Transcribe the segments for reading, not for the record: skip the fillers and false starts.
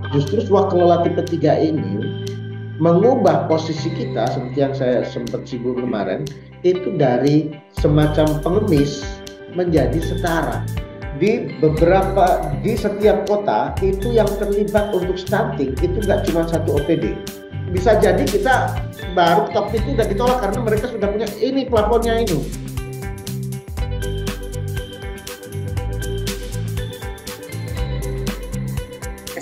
Justru swak kelola tipe 3 ini mengubah posisi kita seperti yang saya sempat singgung kemarin, itu dari semacam pengemis menjadi setara. Di setiap kota itu yang terlibat untuk stunting itu nggak cuma satu OPD. Bisa jadi kita baru top itu udah ditolak karena mereka sudah punya ini plafonnya ini.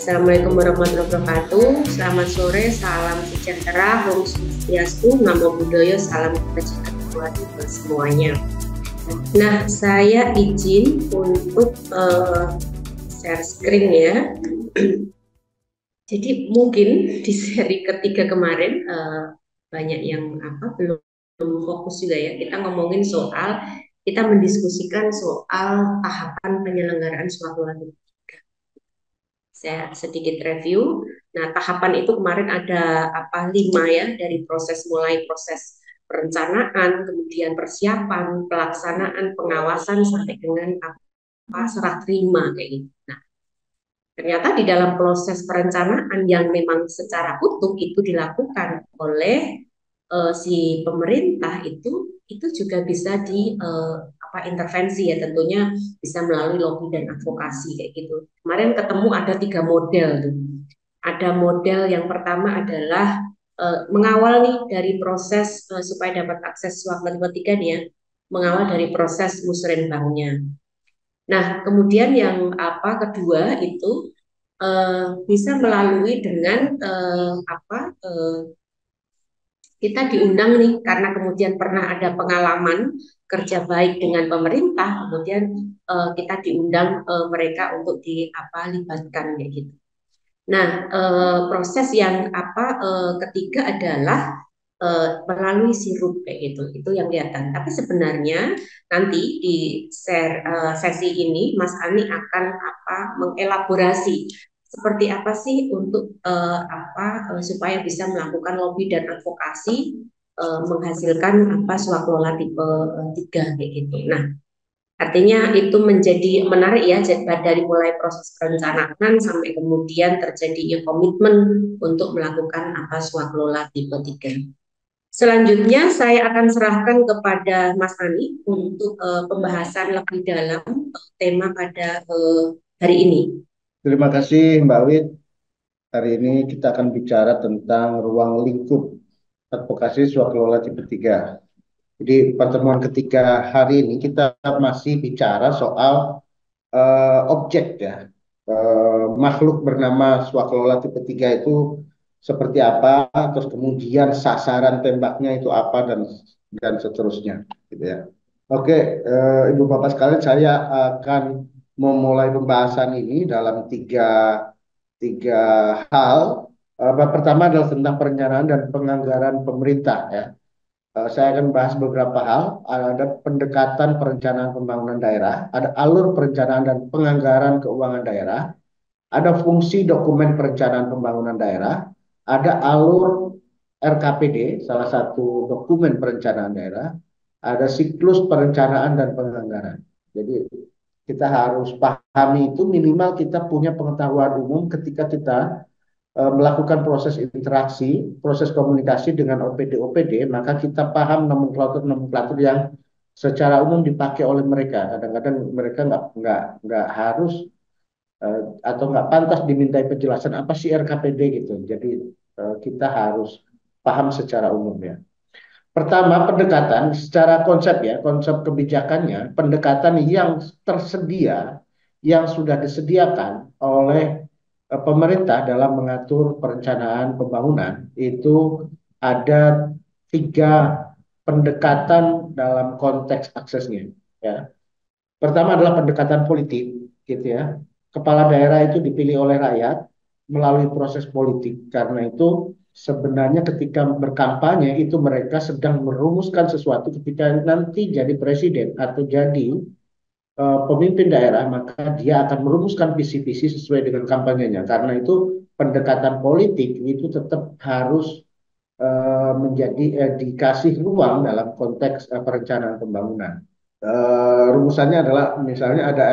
Assalamualaikum warahmatullahi wabarakatuh. Selamat sore, salam sejahtera, Om Swastiastu, Namo Buddhaya, salam kebajikan buat semuanya. Nah, saya izin untuk share screen ya. Jadi mungkin di seri ketiga kemarin banyak yang belum fokus juga ya. Kita ngomongin soal, kita mendiskusikan soal tahapan penyelenggaraan suatu lagu. Saya sedikit review. Nah, tahapan itu kemarin ada 5 ya, dari mulai proses perencanaan, kemudian persiapan, pelaksanaan, pengawasan sampai dengan serah terima kayak gitu. Nah, ternyata di dalam proses perencanaan yang memang secara utuh itu dilakukan oleh si pemerintah itu juga bisa intervensi ya, tentunya bisa melalui lobby dan advokasi kayak gitu. Kemarin ketemu ada 3 model tuh. Ada model yang pertama adalah mengawal nih dari proses supaya dapat akses swab level 3 nih ya, mengawal dari proses musrenbangnya. Nah, kemudian yang kedua itu bisa melalui dengan kita diundang nih karena kemudian pernah ada pengalaman kerja baik dengan pemerintah, kemudian kita diundang mereka untuk dilibatkan kayak gitu. Nah, proses yang ketiga adalah melalui sirup kayak gitu, itu yang kelihatan. Tapi sebenarnya nanti di sesi ini Mas Ani akan mengelaborasi seperti apa sih untuk supaya bisa melakukan lobby dan advokasi menghasilkan swaklola tipe 3 kayak gitu. Nah, artinya itu menjadi menarik ya, dari mulai proses perencanaan sampai kemudian terjadinya komitmen untuk melakukan swaklola tipe 3. Selanjutnya saya akan serahkan kepada Mas Ani untuk pembahasan lebih dalam tema pada hari ini. Terima kasih Mbak Wid. Hari ini kita akan bicara tentang ruang lingkup advokasi swaklola tipe 3. Jadi pertemuan ketiga hari ini kita masih bicara soal objek ya. Makhluk bernama swaklola tipe 3 itu seperti apa, terus kemudian sasaran tembaknya itu apa, dan seterusnya gitu ya. Oke, Ibu Bapak sekalian, saya akan memulai pembahasan ini dalam tiga hal. Pertama adalah tentang perencanaan dan penganggaran pemerintah ya. Saya akan bahas beberapa hal. Ada pendekatan perencanaan pembangunan daerah, ada alur perencanaan dan penganggaran keuangan daerah, ada fungsi dokumen perencanaan pembangunan daerah, ada alur RKPD, salah satu dokumen perencanaan daerah, ada siklus perencanaan dan penganggaran. Jadi kita harus pahami itu, minimal kita punya pengetahuan umum ketika kita melakukan proses interaksi, proses komunikasi dengan OPD-OPD, maka kita paham nomenklatur-nomenklatur yang secara umum dipakai oleh mereka. Kadang-kadang mereka nggak harus atau nggak pantas dimintai penjelasan apa sih RKPD gitu. Jadi kita harus paham secara umum ya. Pertama, pendekatan secara konsep ya, konsep kebijakannya, pendekatan yang tersedia, yang sudah disediakan oleh pemerintah dalam mengatur perencanaan pembangunan itu ada 3 pendekatan dalam konteks aksesnya. Ya. Pertama adalah pendekatan politik, gitu ya. Kepala daerah itu dipilih oleh rakyat melalui proses politik. Karena itu sebenarnya ketika berkampanye itu mereka sedang merumuskan sesuatu. Ketika nanti jadi presiden atau jadi pemimpin daerah, maka dia akan merumuskan visi-visi sesuai dengan kampanyenya. Karena itu pendekatan politik itu tetap harus dikasih ruang dalam konteks perencanaan pembangunan. Rumusannya adalah misalnya ada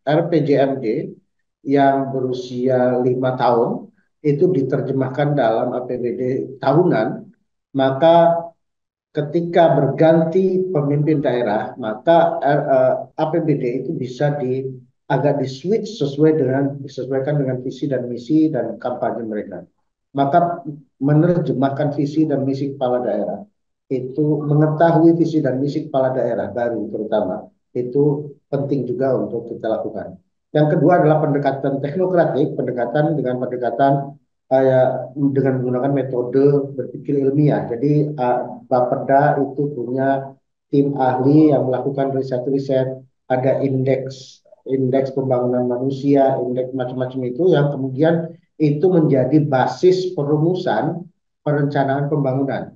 RPJMD yang berusia 5 tahun itu diterjemahkan dalam APBD tahunan, maka ketika berganti pemimpin daerah, maka APBD itu bisa agak di switch disesuaikan dengan visi dan misi dan kampanye mereka. Maka menerjemahkan visi dan misi kepala daerah itu, mengetahui visi dan misi kepala daerah baru terutama, itu penting juga untuk kita lakukan. Yang kedua adalah pendekatan teknokratik, pendekatan dengan menggunakan metode berpikir ilmiah. Jadi Bapeda itu punya tim ahli yang melakukan riset-riset, ada indeks indeks pembangunan manusia, indeks macam-macam itu yang kemudian itu menjadi basis perumusan perencanaan pembangunan.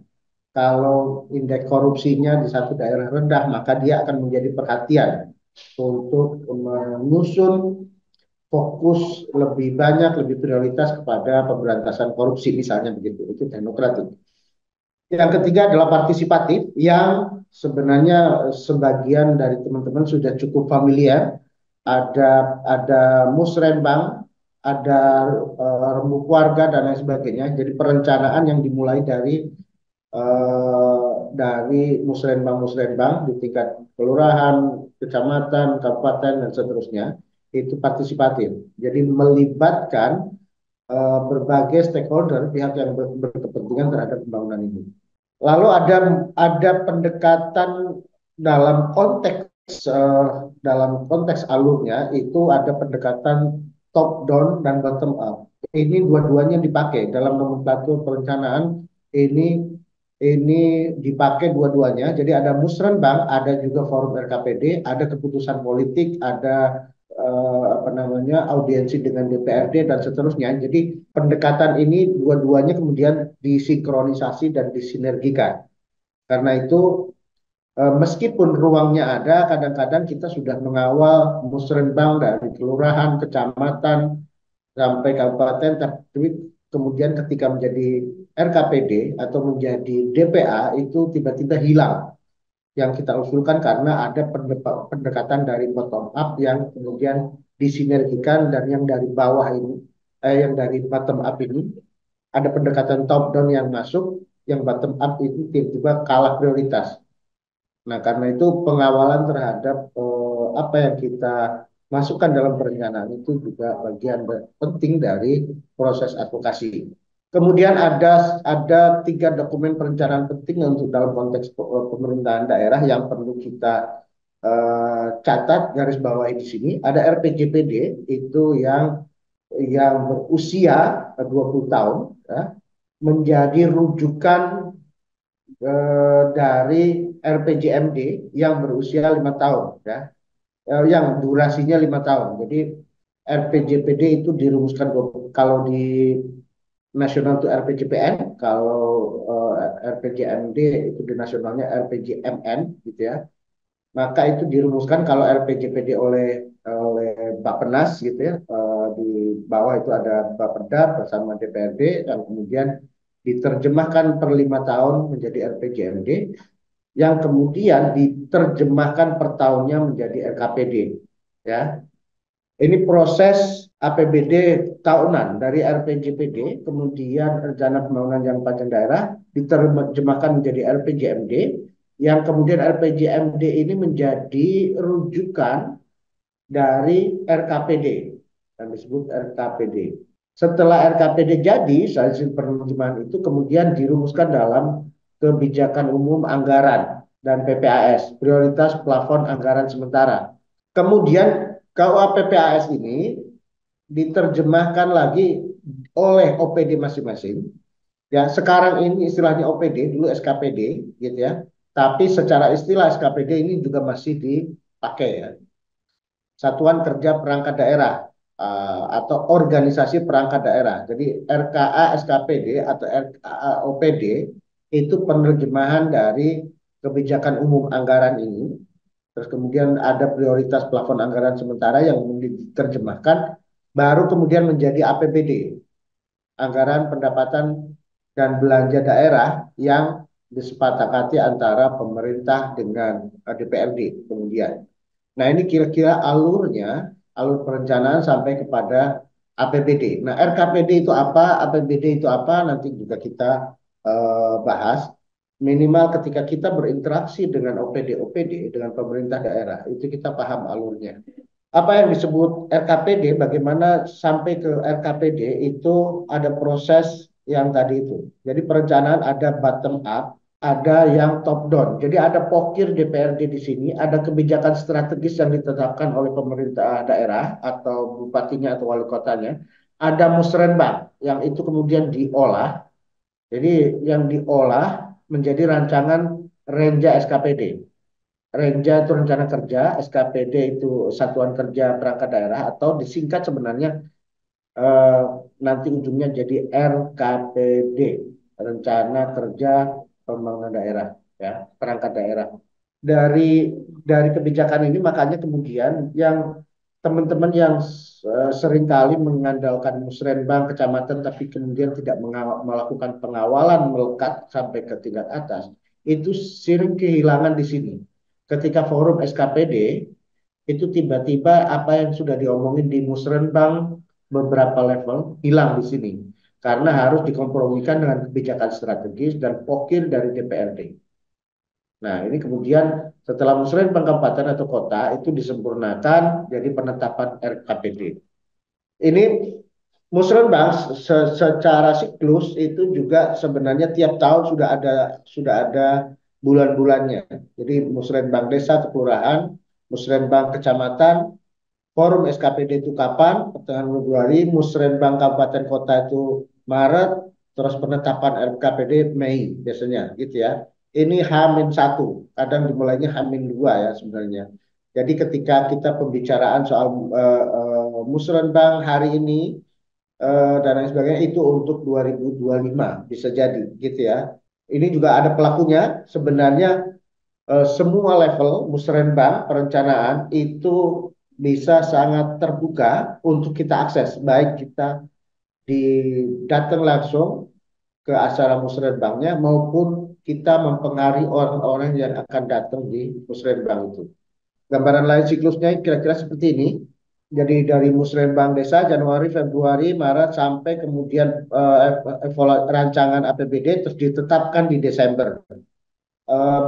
Kalau indeks korupsinya di satu daerah rendah, maka dia akan menjadi perhatian untuk menyusun fokus lebih banyak, lebih prioritas kepada pemberantasan korupsi misalnya begitu. Itu teknokratik. Yang ketiga adalah partisipatif yang sebenarnya sebagian dari teman-teman sudah cukup familiar. Ada musrenbang, ada rembuk warga dan lain sebagainya. Jadi perencanaan yang dimulai dari musrenbang-musrenbang di tingkat kelurahan, kecamatan, kabupaten dan seterusnya itu partisipatif. Jadi melibatkan berbagai stakeholder, pihak yang berkepentingan terhadap pembangunan ini. Lalu ada pendekatan dalam konteks alurnya itu ada pendekatan top down dan bottom up. Ini dua-duanya dipakai dalam nomenklatur perencanaan, ini dipakai dua-duanya. Jadi ada musrenbang, ada juga forum RKPD, ada keputusan politik, ada apa namanya audiensi dengan DPRD dan seterusnya. Jadi pendekatan ini dua-duanya kemudian disinkronisasi dan disinergikan. Karena itu meskipun ruangnya ada, kadang-kadang kita sudah mengawal musrenbang dari kelurahan, kecamatan sampai kabupaten, tapi kemudian ketika menjadi RKPD atau menjadi DPA itu tiba-tiba hilang yang kita usulkan karena ada pendekatan dari bottom up yang kemudian disinergikan, dan yang dari bawah ini, yang dari bottom up ini ada pendekatan top down yang masuk, yang bottom up itu tiba-tiba kalah prioritas. Nah, karena itu pengawalan terhadap apa yang kita masukkan dalam perencanaan itu juga bagian penting dari proses advokasi. Kemudian ada 3 dokumen perencanaan penting untuk dalam konteks pemerintahan daerah yang perlu kita catat garis bawahi di sini. Ada RPJPD itu yang berusia 20 tahun, ya, menjadi rujukan dari RPJMD yang berusia 5 tahun, ya, yang durasinya 5 tahun. Jadi RPJPD itu dirumuskan kalau di nasional itu RPJPN, kalau RPJMD itu di nasionalnya RPJMN, gitu ya. Maka itu dirumuskan kalau RPJPD oleh Bappenas, gitu ya. Di bawah itu ada Bapeda bersama DPRD, dan kemudian diterjemahkan per 5 tahun menjadi RPJMD, yang kemudian diterjemahkan per tahunnya menjadi RKPD, ya. Ini proses APBD tahunan dari RPJPD, kemudian rencana pembangunan jangka panjang daerah diterjemahkan menjadi RPJMD, yang kemudian RPJMD ini menjadi rujukan dari RKPD yang disebut RKPD. Setelah RKPD jadi, hasil penerjemahan itu kemudian dirumuskan dalam kebijakan umum anggaran dan PPAS, prioritas plafon anggaran sementara. Kemudian KUA PPAS ini diterjemahkan lagi oleh OPD masing-masing. Ya, sekarang ini istilahnya OPD, dulu SKPD, gitu ya. Tapi secara istilah SKPD ini juga masih dipakai, ya. Satuan Kerja Perangkat Daerah atau Organisasi Perangkat Daerah. Jadi RKA SKPD atau RKA OPD itu penerjemahan dari kebijakan umum anggaran ini. Terus kemudian ada prioritas plafon anggaran sementara yang diterjemahkan, baru kemudian menjadi APBD, anggaran pendapatan dan belanja daerah yang disepakati antara pemerintah dengan DPRD kemudian. Nah, ini kira-kira alurnya alur perencanaan sampai kepada APBD. Nah, RKPD itu apa, APBD itu apa, nanti juga kita bahas. Minimal ketika kita berinteraksi dengan OPD-OPD, dengan pemerintah daerah, itu kita paham alurnya. Apa yang disebut RKPD, bagaimana sampai ke RKPD itu ada proses yang tadi itu. Jadi perencanaan ada bottom up, ada yang top down. Jadi ada pokir DPRD di sini, ada kebijakan strategis yang ditetapkan oleh pemerintah daerah atau bupatinya atau wali kotanya. Ada musrenbang yang itu kemudian diolah. Jadi yang diolah menjadi rancangan Renja SKPD. Renja itu rencana kerja, SKPD itu satuan kerja perangkat daerah atau disingkat sebenarnya eh, nanti ujungnya jadi RKPD, Rencana Kerja Pembangunan Daerah, ya, perangkat daerah. Dari kebijakan ini makanya kemudian yang teman-teman yang seringkali mengandalkan musrenbang kecamatan tapi kemudian tidak melakukan pengawalan melekat sampai ke tingkat atas, itu sering kehilangan di sini. Ketika forum SKPD itu tiba-tiba apa yang sudah diomongin di musrenbang beberapa level hilang di sini karena harus dikompromikan dengan kebijakan strategis dan pokir dari DPRD. Nah, ini kemudian setelah musrenbang kabupaten atau kota itu disempurnakan jadi penetapan RKPD. Ini musrenbang secara siklus itu juga sebenarnya tiap tahun sudah ada bulan-bulannya. Jadi musrenbang desa atau kelurahan, musrenbang kecamatan, forum SKPD itu kapan? Pertengahan Februari, musrenbang kabupaten kota itu Maret, terus penetapan RKPD Mei biasanya gitu ya. Ini H-1, kadang dimulainya H-2 ya sebenarnya. Jadi ketika kita pembicaraan soal musrenbang hari ini dan lain sebagainya itu untuk 2025 bisa jadi gitu ya. Ini juga ada pelakunya sebenarnya semua level musrenbang perencanaan itu bisa sangat terbuka untuk kita akses, baik kita datang langsung ke acara musrenbangnya maupun kita mempengaruhi orang-orang yang akan datang di musrenbang itu. Gambaran lain siklusnya kira-kira seperti ini. Jadi dari musrenbang desa Januari, Februari, Maret sampai kemudian rancangan APBD terus ditetapkan di Desember.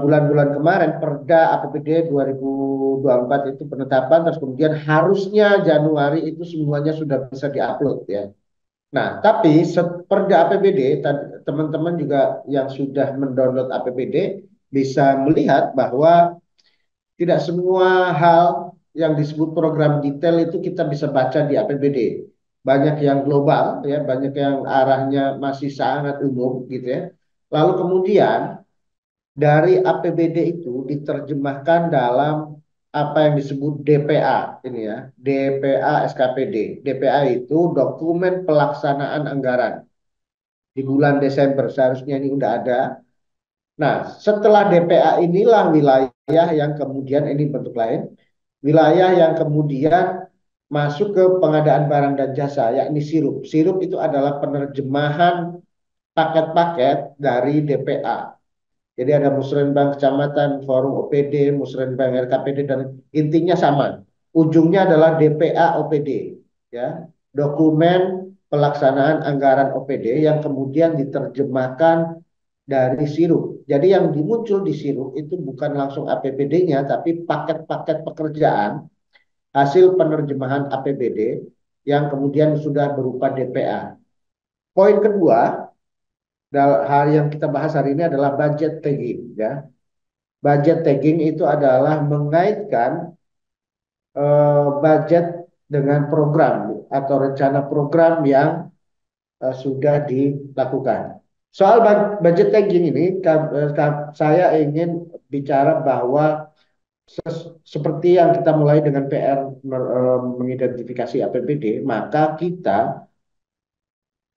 Bulan-bulan kemarin Perda APBD 2024 itu penetapan terus kemudian harusnya Januari itu semuanya sudah bisa diupload ya. Nah, tapi Perda APBD teman-teman juga yang sudah mendownload APBD bisa melihat bahwa tidak semua hal yang disebut program detail itu kita bisa baca di APBD. Banyak yang global ya, banyak yang arahnya masih sangat umum gitu ya. Lalu kemudian dari APBD itu diterjemahkan dalam apa yang disebut DPA ini ya, DPA SKPD. DPA itu dokumen pelaksanaan anggaran. Di bulan Desember seharusnya ini udah ada. Nah, setelah DPA inilah wilayah yang kemudian ini bentuk lain, wilayah yang kemudian masuk ke pengadaan barang dan jasa, yakni sirup. Sirup itu adalah penerjemahan paket-paket dari DPA. Jadi ada musrenbang kecamatan, forum OPD, musrenbang RKPD dan intinya sama. Ujungnya adalah DPA OPD, ya, dokumen pelaksanaan anggaran OPD yang kemudian diterjemahkan dari sirup. Jadi yang dimuncul di sirup itu bukan langsung APBD-nya, tapi paket-paket pekerjaan hasil penerjemahan APBD yang kemudian sudah berupa DPA. Poin kedua, hal yang kita bahas hari ini adalah budget tagging, ya. Budget tagging itu adalah mengaitkan budget dengan program atau rencana program yang sudah dilakukan. Soal budget tagging ini, saya ingin bicara bahwa seperti yang kita mulai dengan PR mengidentifikasi APBD, maka kita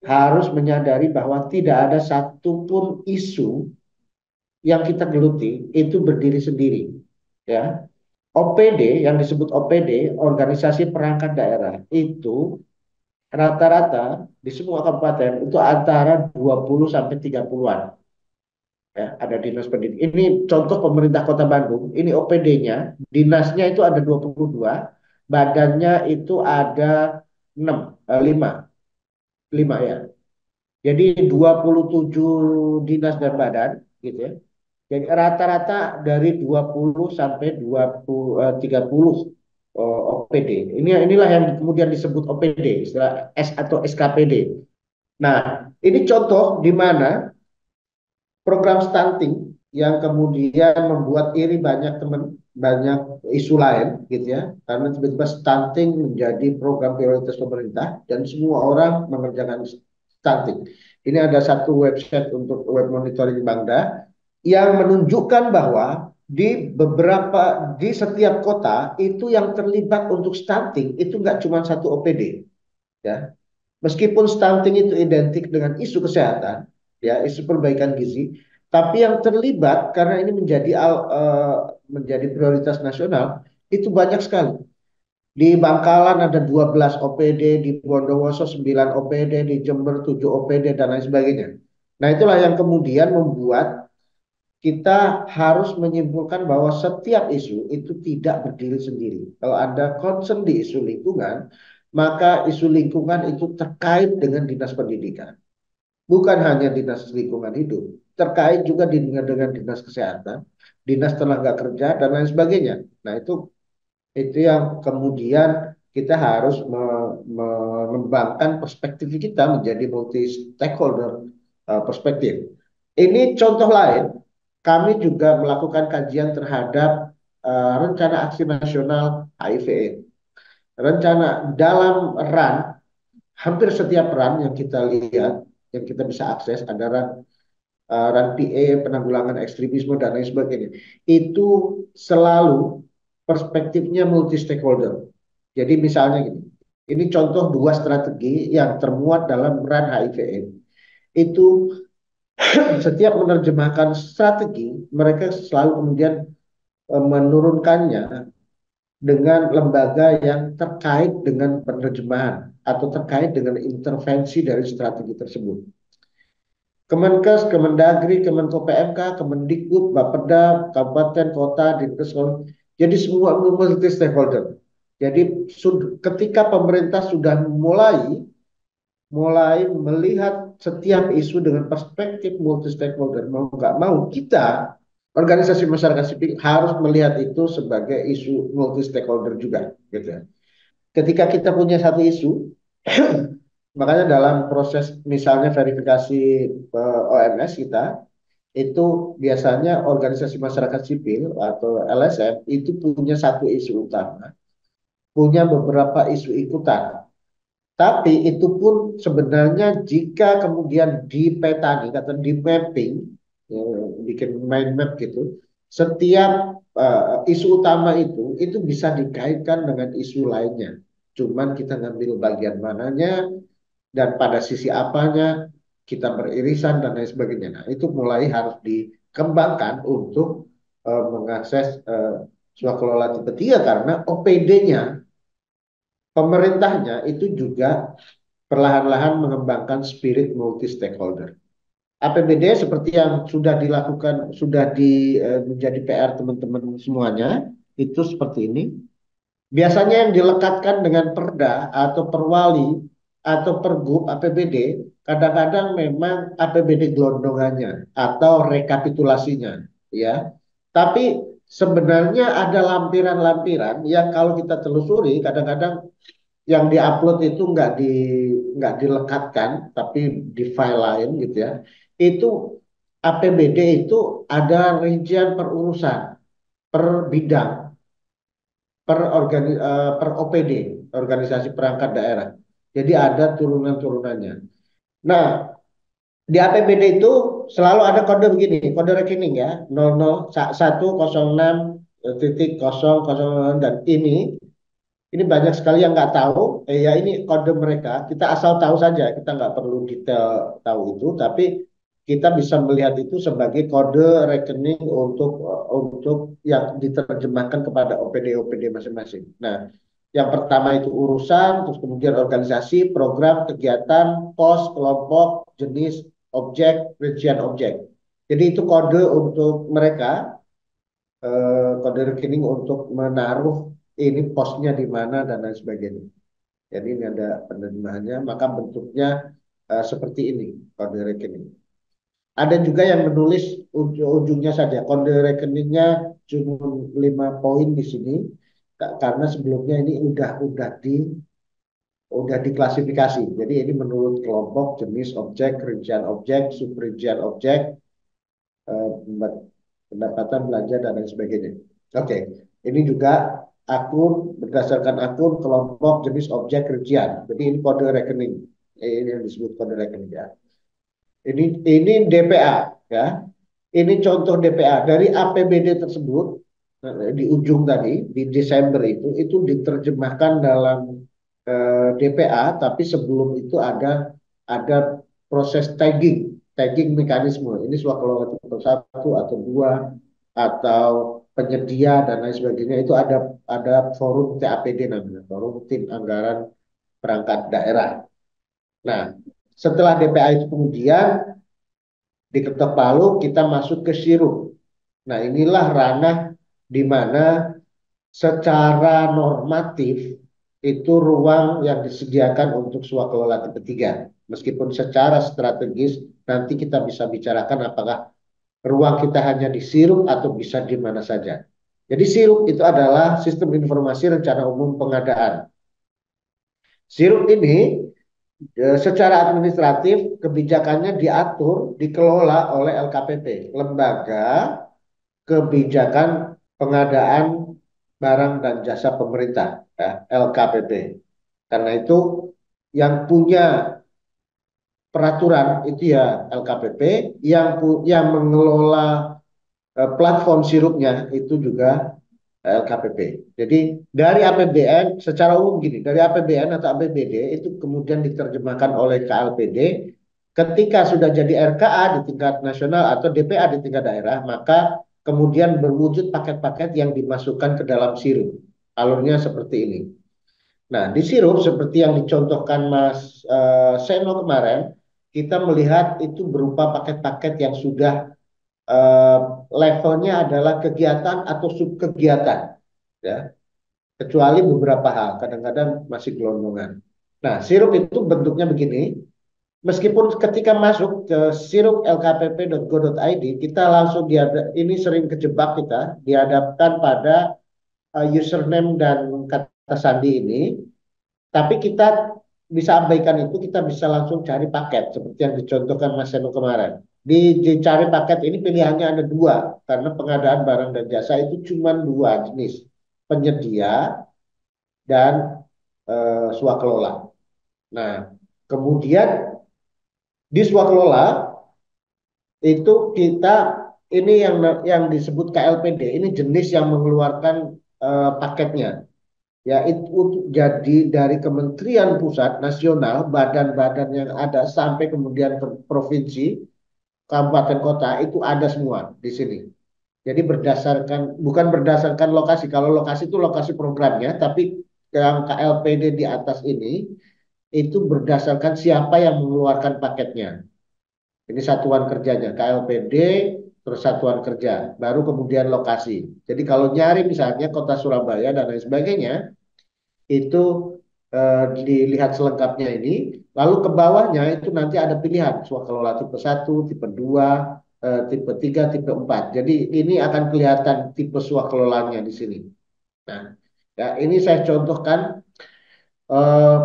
harus menyadari bahwa tidak ada satupun isu yang kita geluti itu berdiri sendiri, ya. OPD yang disebut OPD, organisasi perangkat daerah, itu rata-rata di semua kabupaten itu antara 20 sampai 30-an. Ya, ada dinas pendidik. Ini contoh pemerintah Kota Bandung, ini OPD-nya, dinasnya itu ada 22, badannya itu ada 6, 5, 5 ya. Jadi 27 dinas dan badan gitu ya. Jadi rata-rata dari 20 sampai 30 OPD. Inilah yang kemudian disebut OPD, istilah S atau SKPD. Nah, ini contoh di mana program stunting yang kemudian membuat iri banyak teman, banyak isu lain gitu ya, karena tiba-tiba stunting menjadi program prioritas pemerintah dan semua orang mengerjakan stunting. Ini ada satu website untuk web monitoring Bangda yang menunjukkan bahwa di setiap kota itu yang terlibat untuk stunting itu nggak cuma satu OPD ya. Meskipun stunting itu identik dengan isu kesehatan, ya, isu perbaikan gizi, tapi yang terlibat karena ini menjadi prioritas nasional itu banyak sekali. Di Bangkalan ada 12 OPD, di Bondowoso 9 OPD, di Jember 7 OPD dan lain sebagainya. Nah, itulah yang kemudian membuat kita harus menyimpulkan bahwa setiap isu itu tidak berdiri sendiri. Kalau ada concern di isu lingkungan, maka isu lingkungan itu terkait dengan dinas pendidikan. Bukan hanya dinas lingkungan hidup, terkait juga dengan dinas kesehatan, dinas tenaga kerja, dan lain sebagainya. Nah, itu yang kemudian kita harus mengembangkan perspektif kita menjadi multi stakeholder perspektif. Ini contoh lain, kami juga melakukan kajian terhadap rencana aksi nasional HIV/AIDS. Rencana dalam RAN, hampir setiap RAN yang kita lihat, yang kita bisa akses, ada RAN PA, penanggulangan ekstremisme, dan lain sebagainya. Itu selalu perspektifnya multi stakeholder. Jadi misalnya gini, ini contoh dua strategi yang termuat dalam RAN HIV/AIDS. Itu setiap menerjemahkan strategi, mereka selalu kemudian menurunkannya dengan lembaga yang terkait dengan penerjemahan atau terkait dengan intervensi dari strategi tersebut. Kemenkes, Kemendagri, Kemenko PMK, Kemendikbud, Bapeda, kabupaten, kota, dinkes, jadi semua multi stakeholder. Jadi ketika pemerintah sudah mulai melihat setiap isu dengan perspektif multi stakeholder, mau nggak mau kita organisasi masyarakat sipil harus melihat itu sebagai isu multi stakeholder juga, gitu ya. Ketika kita punya satu isu, makanya dalam proses misalnya verifikasi OMS kita, itu biasanya organisasi masyarakat sipil atau LSM itu punya satu isu utama, punya beberapa isu ikutan. Tapi itu pun sebenarnya jika kemudian dipetani atau di mapping, ya, bikin mind map gitu, setiap isu utama itu bisa dikaitkan dengan isu lainnya. Cuman kita ngambil bagian mananya dan pada sisi apanya kita beririsan dan lain sebagainya. Nah, itu mulai harus dikembangkan untuk mengakses swakelola tipe 3 karena OPD-nya, pemerintahnya itu juga perlahan-lahan mengembangkan spirit multi stakeholder. APBD seperti yang sudah dilakukan, menjadi PR teman-teman semuanya, itu seperti ini. Biasanya yang dilekatkan dengan perda atau perwali atau pergub APBD, kadang-kadang memang APBD gelondongannya atau rekapitulasinya, ya. Tapi sebenarnya ada lampiran-lampiran yang kalau kita telusuri, kadang-kadang yang diupload itu nggak dilekatkan tapi di file lain gitu ya, itu APBD itu ada rincian per urusan, per bidang, per OPD, organisasi perangkat daerah, jadi ada turunan-turunannya. Nah, di APBD itu selalu ada kode begini, kode rekening ya, 001106.000, dan ini banyak sekali yang nggak tahu, ya ini kode mereka. Kita asal tahu saja, kita nggak perlu detail tahu itu, tapi kita bisa melihat itu sebagai kode rekening untuk yang diterjemahkan kepada OPD-OPD masing-masing. Nah, yang pertama itu urusan, terus kemudian organisasi, program, kegiatan, pos, kelompok, jenis, objek, rincian objek. Jadi itu kode untuk mereka, kode rekening untuk menaruh ini posnya di mana dan lain sebagainya. Jadi ini ada penerimaannya, maka bentuknya seperti ini kode rekening. Ada juga yang menulis ujungnya saja kode rekeningnya cuma 5 poin di sini karena sebelumnya ini udah diklasifikasi. Jadi ini menurut kelompok, jenis objek, rincian objek, subrincian objek, eh, pendapatan belanja dan lain sebagainya. Oke, ini juga akun berdasarkan akun kelompok jenis objek rincian. Jadi ini kode rekening. Ini yang disebut kode rekening ya. Ini DPA ya. Ini contoh DPA dari APBD tersebut di ujung tadi di Desember itu diterjemahkan dalam DPA, tapi sebelum itu ada proses tagging mekanisme. Ini swaklola tipe 1 atau 2 atau penyedia dan lain sebagainya itu ada forum TAPD namanya, forum tim anggaran perangkat daerah. Nah, setelah DPA itu kemudian diketok palu, kita masuk ke sirup. Nah, inilah ranah di mana secara normatif itu ruang yang disediakan untuk swakelola tipe 3. Meskipun secara strategis nanti kita bisa bicarakan apakah ruang kita hanya di sirup atau bisa di mana saja. Jadi sirup itu adalah sistem informasi rencana umum pengadaan. Sirup ini secara administratif kebijakannya diatur, dikelola oleh LKPP, Lembaga Kebijakan Pengadaan Barang dan Jasa Pemerintah, ya, LKPP. Karena itu yang punya peraturan itu ya LKPP, yang mengelola platform sirupnya itu juga LKPP. Jadi dari APBN secara umum gini, dari APBN atau APBD itu kemudian diterjemahkan oleh KLPD. Ketika sudah jadi RKA di tingkat nasional atau DPA di tingkat daerah, maka kemudian berwujud paket-paket yang dimasukkan ke dalam sirup. Alurnya seperti ini. Nah, di sirup seperti yang dicontohkan Mas Seno kemarin, kita melihat itu berupa paket-paket yang sudah eh, levelnya adalah kegiatan atau subkegiatan, ya. Kecuali beberapa hal, kadang-kadang masih gelondongan. Nah, sirup itu bentuknya begini. Meskipun ketika masuk ke sirup lkpp.go.id, kita langsung ini sering kejebak kita, dihadapkan pada username dan kata sandi ini, tapi kita bisa abaikan itu, kita bisa langsung cari paket, seperti yang dicontohkan Mas Seno kemarin. Dicari paket ini pilihannya ada dua, karena pengadaan barang dan jasa itu cuma dua jenis, penyedia dan swakelola. Nah, kemudian di swakelola itu kita ini yang disebut KLPD, ini jenis yang mengeluarkan paketnya. Ya itu jadi dari kementerian pusat nasional, badan-badan yang ada sampai kemudian ke provinsi, kabupaten kota itu ada semua di sini. Jadi bukan berdasarkan lokasi. Kalau lokasi itu lokasi programnya, tapi yang KLPD di atas ini itu berdasarkan siapa yang mengeluarkan paketnya. Ini satuan kerjanya, KLPD, terus satuan kerja, baru kemudian lokasi. Jadi kalau nyari misalnya kota Surabaya dan lain sebagainya, itu dilihat selengkapnya ini, lalu ke bawahnya itu nanti ada pilihan, swakalola tipe 1, tipe 2, tipe 3, tipe 4. Jadi ini akan kelihatan tipe swakelolanya di sini. Nah, ya ini saya contohkan eh,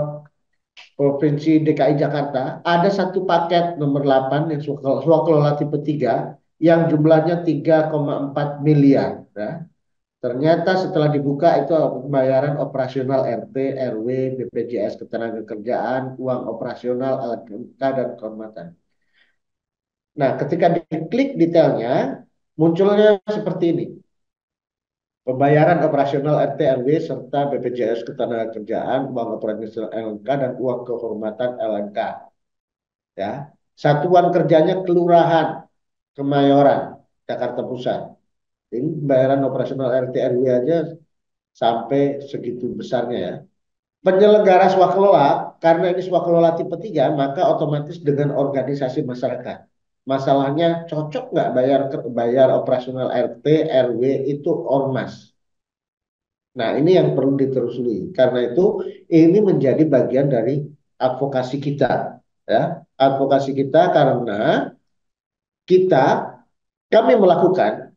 Provinsi DKI Jakarta, ada satu paket nomor 8 yang swakelola tipe 3 yang jumlahnya 3,4 miliar. Ya. Ternyata setelah dibuka itu pembayaran operasional RT, RW, BPJS Ketenagakerjaan, uang operasional, alat nikah dan kehormatan. Nah, ketika diklik detailnya, munculnya seperti ini. Pembayaran operasional RT, RW, serta BPJS Ketenagakerjaan, uang operasional LNK, dan uang kehormatan LNK. Ya. Satuan kerjanya Kelurahan Kemayoran, Jakarta Pusat. Ini pembayaran operasional RT, RW aja sampai segitu besarnya ya. Penyelenggara swakelola, karena ini swakelola tipe 3, maka otomatis dengan organisasi masyarakat. Masalahnya cocok nggak bayar operasional RT, RW itu ormas. Nah, ini yang perlu ditelusuri. Karena itu ini menjadi bagian dari advokasi kita, ya. Advokasi kita karena kita kami melakukan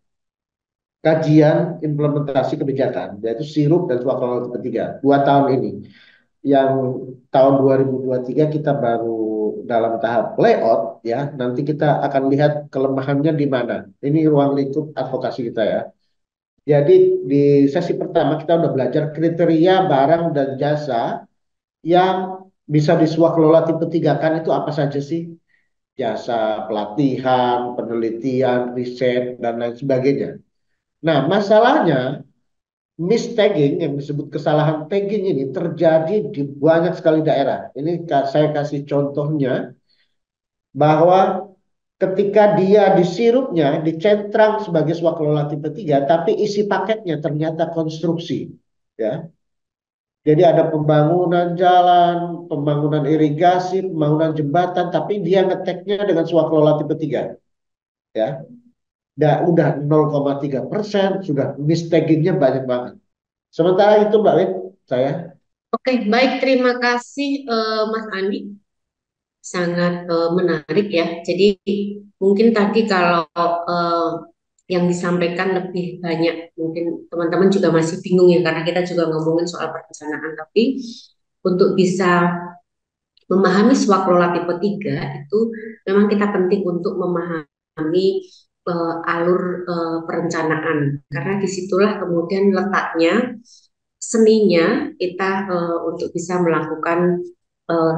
kajian implementasi kebijakan, yaitu sirup dan suaka laut ketiga, 2 tahun ini. Yang tahun 2023 kita baru dalam tahap layout, ya. Nanti kita akan lihat kelemahannya di mana. Ini ruang lingkup advokasi kita, ya. Jadi di sesi pertama kita udah belajar kriteria barang dan jasa yang bisa disuak kelola tipe 3 kan itu apa saja sih? Jasa pelatihan, penelitian, riset, dan lain sebagainya. Nah, masalahnya mistagging yang disebut kesalahan tagging ini terjadi di banyak sekali daerah. Ini saya kasih contohnya bahwa ketika dia disirupnya, dicentrang sebagai swak kelola tipe 3, tapi isi paketnya ternyata konstruksi. Ya. Jadi ada pembangunan jalan, pembangunan irigasi, pembangunan jembatan, tapi dia ngeteknya dengan swak kelola tipe 3. Ya. Udah 0,3%, sudah mistaggingnya banyak banget. Sementara itu Mbak Win, saya. Oke, baik. Terima kasih Mas Andi. Sangat menarik ya. Jadi mungkin tadi kalau eh, yang disampaikan lebih banyak, mungkin teman-teman juga masih bingung ya karena kita juga ngomongin soal perencanaan. Tapi untuk bisa memahami swak lola tipe 3 itu memang kita penting untuk memahami alur perencanaan karena disitulah kemudian letaknya seninya kita untuk bisa melakukan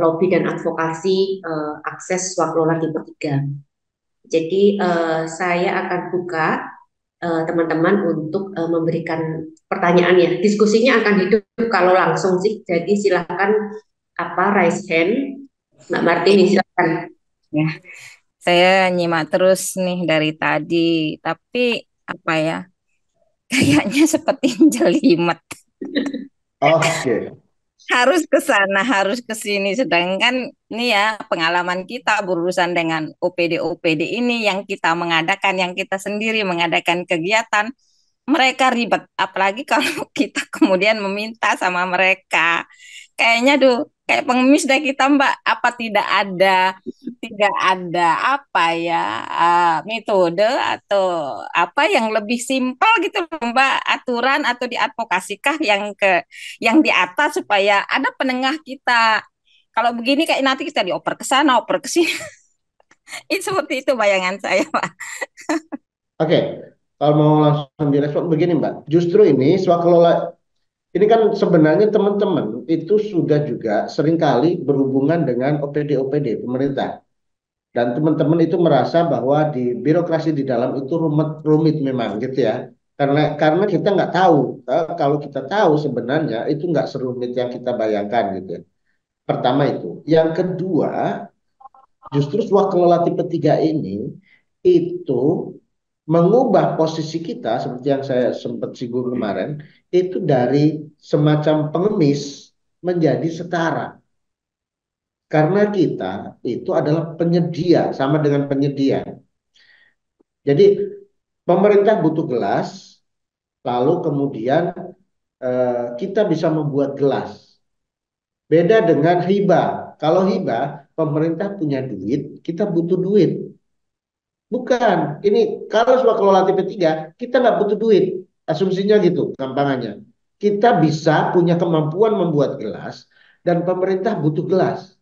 lobby dan advokasi akses swak lola tipe 3. Jadi saya akan buka teman-teman untuk memberikan pertanyaan ya. Diskusinya akan hidup kalau langsung sih. Jadi silakan raise hand. Mbak Martini silakan. Ya, saya nyimak terus nih dari tadi, tapi apa ya, kayaknya seperti jelimet. Oke. Harus ke sana, harus ke sini. Sedangkan ini ya pengalaman kita berurusan dengan OPD-OPD ini yang kita mengadakan, yang kita sendiri mengadakan kegiatan, mereka ribet. Apalagi kalau kita kemudian meminta sama mereka. Kayaknya tuh kayak pengemis deh kita Mbak. Apa tidak ada apa ya metode atau apa yang lebih simpel gitu loh, Mbak, aturan atau diadvokasikah yang di atas supaya ada penengah kita. Kalau begini kayak nanti kita dioper ke sana, oper ke sini. Itu seperti itu bayangan saya, Pak. Oke, kalau mau langsung direspon begini Mbak, justru ini swakelola ini kan sebenarnya teman-teman itu sudah juga seringkali berhubungan dengan OPD-OPD pemerintah. Dan teman-teman itu merasa bahwa di birokrasi di dalam itu rumit, rumit memang gitu ya. Karena kita nggak tahu. Kalau kita tahu sebenarnya itu nggak serumit yang kita bayangkan gitu ya. Pertama itu. Yang kedua, justru kelola tipe 3 ini itu mengubah posisi kita seperti yang saya sempat singgung kemarin itu dari semacam pengemis menjadi setara karena kita itu adalah penyedia sama dengan penyedia. Jadi pemerintah butuh gelas, lalu kemudian kita bisa membuat gelas. Beda dengan hibah. Kalau hibah pemerintah punya duit, kita butuh duit. Bukan. Ini kalau sudah kelola tipe 3 kita nggak butuh duit. Asumsinya gitu, gampangannya. Kita bisa punya kemampuan membuat gelas dan pemerintah butuh gelas.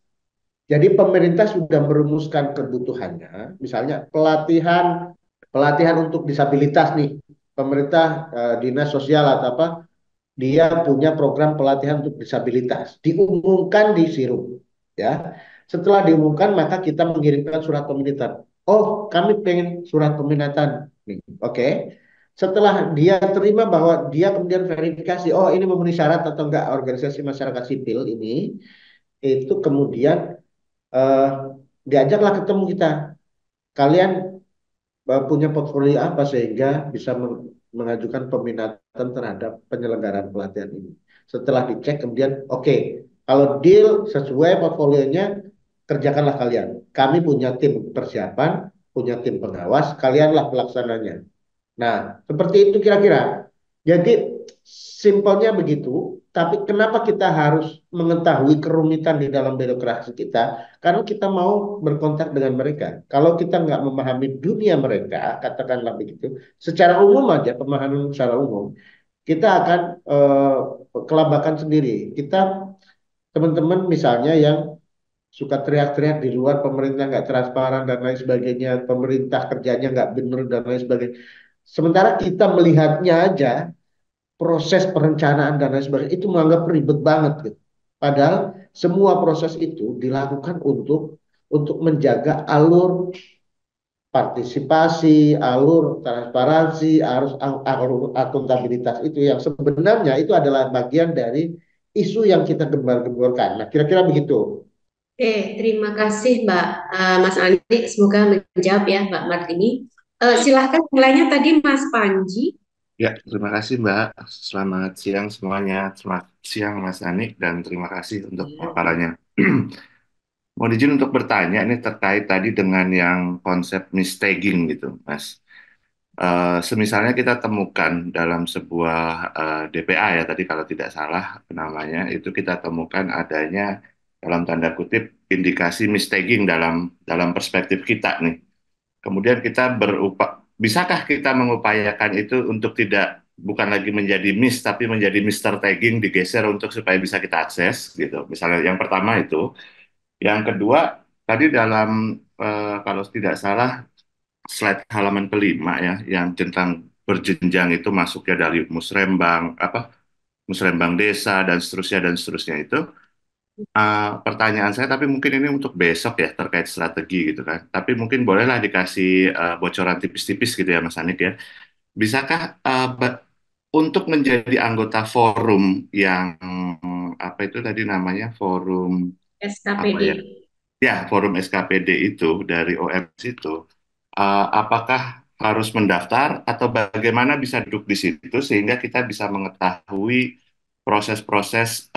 Jadi pemerintah sudah merumuskan kebutuhannya, misalnya pelatihan pelatihan untuk disabilitas nih. Pemerintah dinas sosial atau apa, dia punya program pelatihan untuk disabilitas. Diumumkan di Sirum, ya. Setelah diumumkan maka kita mengirimkan surat peminatan. Oh, kami pengen surat peminatan nih. Oke. Setelah dia terima bahwa dia kemudian verifikasi, oh ini memenuhi syarat atau enggak organisasi masyarakat sipil ini, itu kemudian eh, diajaklah ketemu kita. Kalian punya portfolio apa sehingga bisa mengajukan peminatan terhadap penyelenggaraan pelatihan ini. Setelah dicek kemudian oke, kalau deal sesuai portfolionya kerjakanlah kalian. Kami punya tim persiapan, punya tim pengawas, kalianlah pelaksananya. Nah, seperti itu kira-kira. Jadi simpelnya begitu, tapi kenapa kita harus mengetahui kerumitan di dalam birokrasi kita? Karena kita mau berkontak dengan mereka. Kalau kita nggak memahami dunia mereka, katakanlah begitu, secara umum aja, pemahaman secara umum, kita akan kelabakan sendiri. Kita, teman-teman misalnya yang suka teriak-teriak di luar, pemerintah nggak transparan dan lain sebagainya, pemerintah kerjanya nggak benar dan lain sebagainya. Sementara kita melihatnya aja, proses perencanaan dan lain sebagainya itu menganggap ribet banget gitu. Padahal semua proses itu dilakukan untuk menjaga alur partisipasi, alur transparansi, alur akuntabilitas itu yang sebenarnya itu adalah bagian dari isu yang kita gembar-gemborkan. Nah, kira-kira begitu. Terima kasih Mbak Mas Andi. Semoga menjawab ya Mbak Martini. Silahkan mulainya tadi Mas Panji. Ya, terima kasih Mbak. Selamat siang semuanya. Selamat siang Mas Anik dan terima kasih untuk paparannya. Mohon izin untuk bertanya ini terkait tadi dengan yang konsep mistagging gitu, Mas. Semisalnya kita temukan dalam sebuah DPA ya tadi kalau tidak salah namanya itu kita temukan adanya dalam tanda kutip indikasi mistagging dalam dalam perspektif kita nih. Kemudian kita bisakah kita mengupayakan itu untuk tidak bukan lagi menjadi miss tapi menjadi Mister Tagging digeser untuk supaya bisa kita akses gitu. Misalnya yang pertama itu, yang kedua tadi dalam kalau tidak salah slide halaman kelima ya yang tentang berjenjang itu masuknya dari musrembang apa musrembang desa dan seterusnya itu pertanyaan saya, tapi mungkin ini untuk besok ya terkait strategi gitu kan. Tapi mungkin bolehlah dikasih bocoran tipis-tipis gitu ya Mas Anik ya. Bisakah untuk menjadi anggota forum yang apa itu tadi namanya forum apa SKPD. ya? Ya, forum SKPD itu dari OMS itu, apakah harus mendaftar atau bagaimana bisa duduk di situ sehingga kita bisa mengetahui proses-proses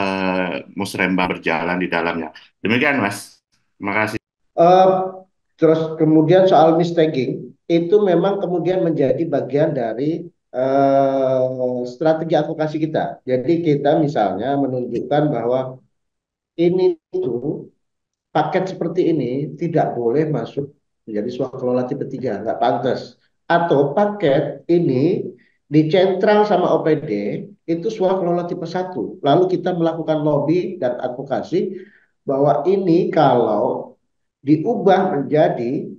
musrembang berjalan di dalamnya. Demikian, Mas. Terima kasih. Eh, Terus kemudian soal mistaking itu memang kemudian menjadi bagian dari strategi advokasi kita. Jadi kita misalnya menunjukkan bahwa ini tuh paket seperti ini tidak boleh masuk menjadi swakelola tipe 3, nggak pantas. Atau paket ini dicentrang sama OPD itu swakelola tipe 1. Lalu kita melakukan lobby dan advokasi bahwa ini kalau diubah menjadi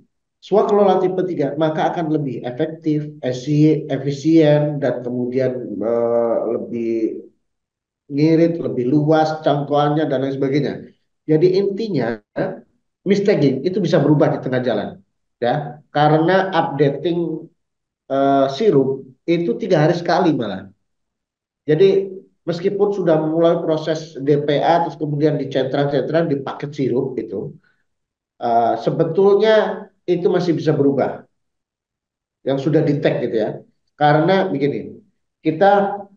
swakelola tipe 3 maka akan lebih efektif, efisien dan kemudian lebih ngirit, lebih luas jangkauannya dan lain sebagainya. Jadi intinya mistaking itu bisa berubah di tengah jalan, ya, karena updating sirup itu 3 hari sekali malah. Jadi meskipun sudah mulai proses DPA terus kemudian dicentral-central di paket sirup itu, sebetulnya itu masih bisa berubah, yang sudah di tag gitu ya. Karena begini, kita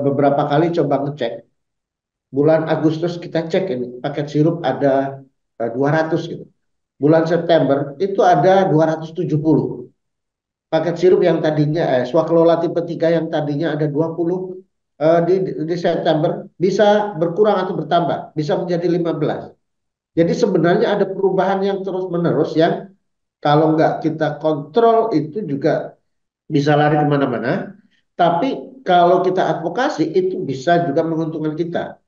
beberapa kali coba ngecek bulan Agustus kita cek ini paket sirup ada 200 gitu. Bulan September itu ada 270. Paket sirup yang tadinya swaklola tipe 3 yang tadinya ada 20 di September bisa berkurang atau bertambah, bisa menjadi 15. Jadi sebenarnya ada perubahan yang terus-menerus yang kalau nggak kita kontrol itu juga bisa lari kemana-mana. Tapi kalau kita advokasi itu bisa juga menguntungkan kita.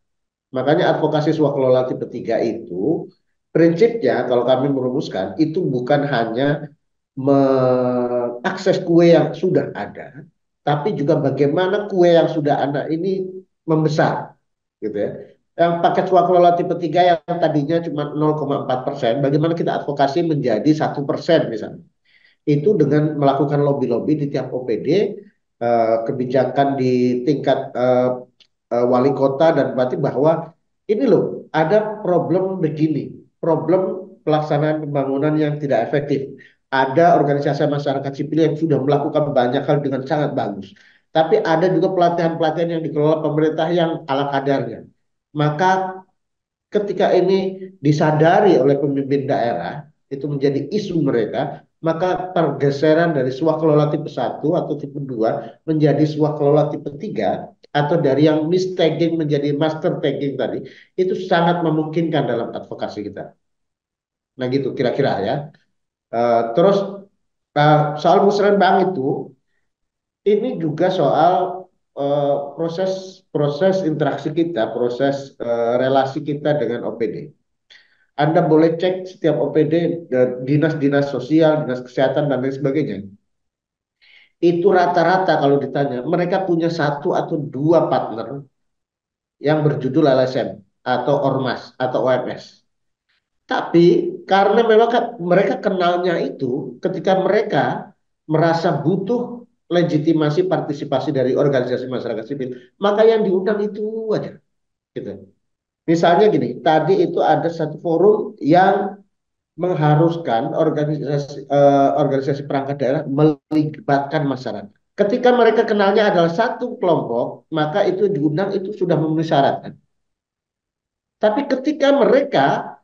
Makanya advokasi swakelola tipe 3 itu prinsipnya kalau kami merumuskan itu bukan hanya mengakses kue yang sudah ada, tapi juga bagaimana kue yang sudah ada ini membesar, gitu ya. Yang paket swakelola tipe 3 yang tadinya cuma 0,4%, bagaimana kita advokasi menjadi 1% misalnya. Itu dengan melakukan lobby-lobby di tiap OPD, kebijakan di tingkat wali kota dan bupati bahwa ini loh ada problem begini, problem pelaksanaan pembangunan yang tidak efektif. Ada organisasi masyarakat sipil yang sudah melakukan banyak hal dengan sangat bagus. Tapi ada juga pelatihan-pelatihan yang dikelola pemerintah yang ala kadarnya. Maka ketika ini disadari oleh pemimpin daerah, itu menjadi isu mereka, maka pergeseran dari swaklola tipe 1 atau tipe 2 menjadi swaklola tipe 3 atau dari yang mistagging menjadi master tagging tadi, itu sangat memungkinkan dalam advokasi kita. Nah gitu kira-kira ya. Terus soal musrenbang itu, ini juga soal proses interaksi kita, proses relasi kita dengan OPD. Anda boleh cek setiap OPD, dinas-dinas sosial, dinas kesehatan, dan lain sebagainya. Itu rata-rata kalau ditanya, mereka punya satu atau dua partner yang berjudul LSM, atau Ormas, atau OMS. Tapi karena memang mereka kenalnya itu ketika mereka merasa butuh legitimasi partisipasi dari organisasi masyarakat sipil, maka yang diundang itu aja. Gitu. Misalnya gini, tadi itu ada satu forum yang mengharuskan organisasi perangkat daerah melibatkan masyarakat. Ketika mereka kenalnya adalah satu kelompok, maka itu diundang itu sudah memenuhi syarat kan. Tapi ketika mereka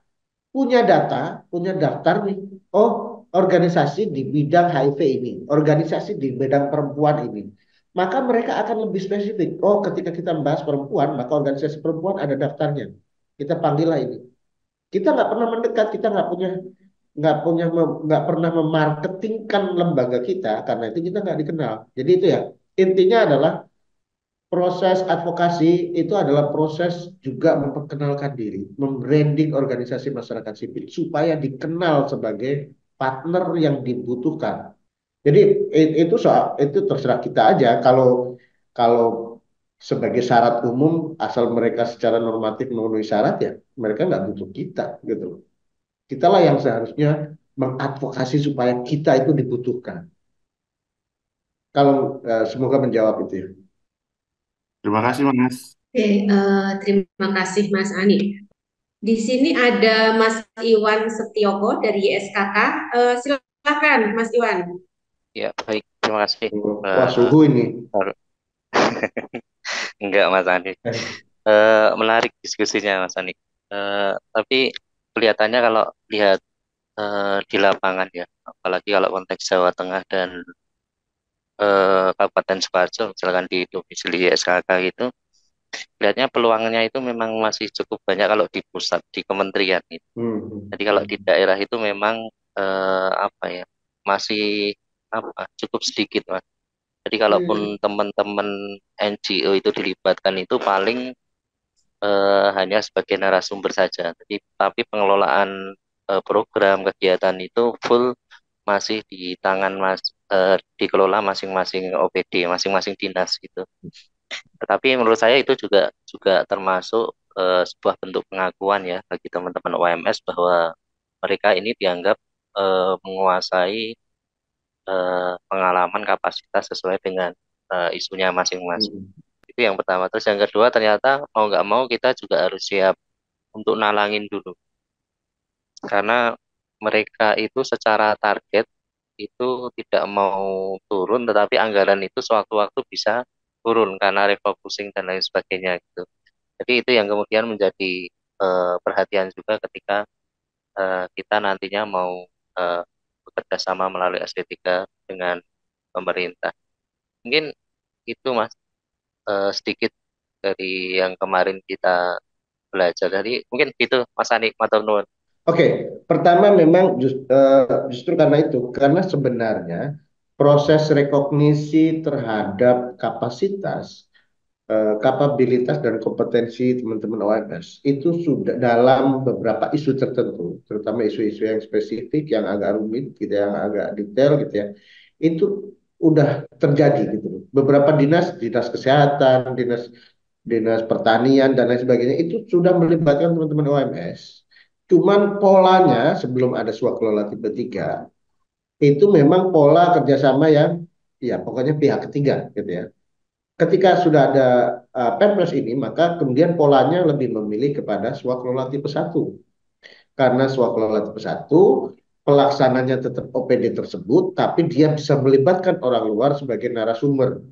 punya data, punya daftar nih, oh organisasi di bidang HIV ini, organisasi di bidang perempuan ini, maka mereka akan lebih spesifik. Oh, ketika kita membahas perempuan, maka organisasi perempuan ada daftarnya. Kita panggillah ini. Kita nggak pernah mendekat, kita nggak pernah memarketingkan lembaga kita karena itu kita nggak dikenal. Jadi itu ya intinya adalah proses advokasi itu adalah proses juga memperkenalkan diri, membranding organisasi masyarakat sipil supaya dikenal sebagai partner yang dibutuhkan. Jadi itu soal itu terserah kita aja. Kalau sebagai syarat umum asal mereka secara normatif memenuhi syarat ya mereka nggak butuh kita gitu. Kitalah yang seharusnya mengadvokasi supaya kita itu dibutuhkan. Kalau semoga menjawab itu ya. Terima kasih, Mas. Oke, terima kasih Mas Ani. Di sini ada Mas Iwan Setioko dari YSKK. Silakan Mas Iwan. Ya, baik. Terima kasih. Wah, suhu ini. Enggak, Mas Andi. Menarik diskusinya, Mas Andi. Tapi kelihatannya kalau lihat di lapangan ya, apalagi kalau konteks Jawa Tengah dan Kabupaten Sukoharjo, misalkan di domisili SKK itu, kelihatannya peluangnya itu memang masih cukup banyak kalau di pusat, di kementerian itu. Jadi kalau di daerah itu memang apa ya, masih cukup sedikit, Mas. Jadi kalaupun teman-teman NGO itu dilibatkan itu paling hanya sebagai narasumber saja. Tapi pengelolaan program kegiatan itu full masih di tangan dikelola masing-masing OPD, masing-masing dinas gitu. Tetapi menurut saya itu juga termasuk sebuah bentuk pengakuan ya bagi teman-teman OMS bahwa mereka ini dianggap menguasai pengalaman kapasitas sesuai dengan isunya masing-masing. Itu yang pertama. Terus yang kedua ternyata mau nggak mau kita juga harus siap untuk nalangin dulu. Karena mereka itu secara target itu tidak mau turun, tetapi anggaran itu sewaktu-waktu bisa turun karena refocusing dan lain sebagainya gitu. Jadi itu yang kemudian menjadi perhatian juga ketika kita nantinya mau bekerja sama melalui SD3 dengan pemerintah. Mungkin itu Mas sedikit dari yang kemarin kita belajar. Jadi mungkin itu Mas Ani, matur nuwun. Oke, pertama memang justru karena itu, karena sebenarnya proses rekognisi terhadap kapasitas, kapabilitas dan kompetensi teman-teman OMS itu sudah dalam beberapa isu tertentu, terutama isu-isu yang spesifik, yang agak rumit, gitu, yang agak detail, gitu ya, itu udah terjadi gitu. Beberapa dinas kesehatan, dinas pertanian dan lain sebagainya itu sudah melibatkan teman-teman OMS. Cuman polanya sebelum ada swaklola tipe 3 itu memang pola kerjasama yang ya pokoknya pihak ketiga gitu ya. Ketika sudah ada Perpres ini maka kemudian polanya lebih memilih kepada swaklola tipe 1. Karena swaklola tipe 1 pelaksananya tetap OPD tersebut tapi dia bisa melibatkan orang luar sebagai narasumber.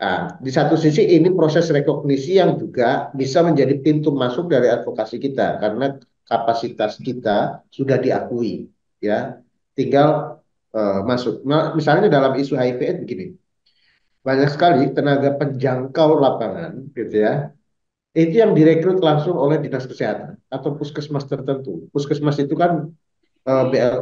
Nah, di satu sisi ini proses rekognisi yang juga bisa menjadi pintu masuk dari advokasi kita karena kapasitas kita sudah diakui ya. Tinggal masuk. Nah, misalnya dalam isu HIV/AIDS begini, banyak sekali tenaga penjangkau lapangan, gitu ya, itu yang direkrut langsung oleh dinas kesehatan atau puskesmas tertentu. Puskesmas itu kan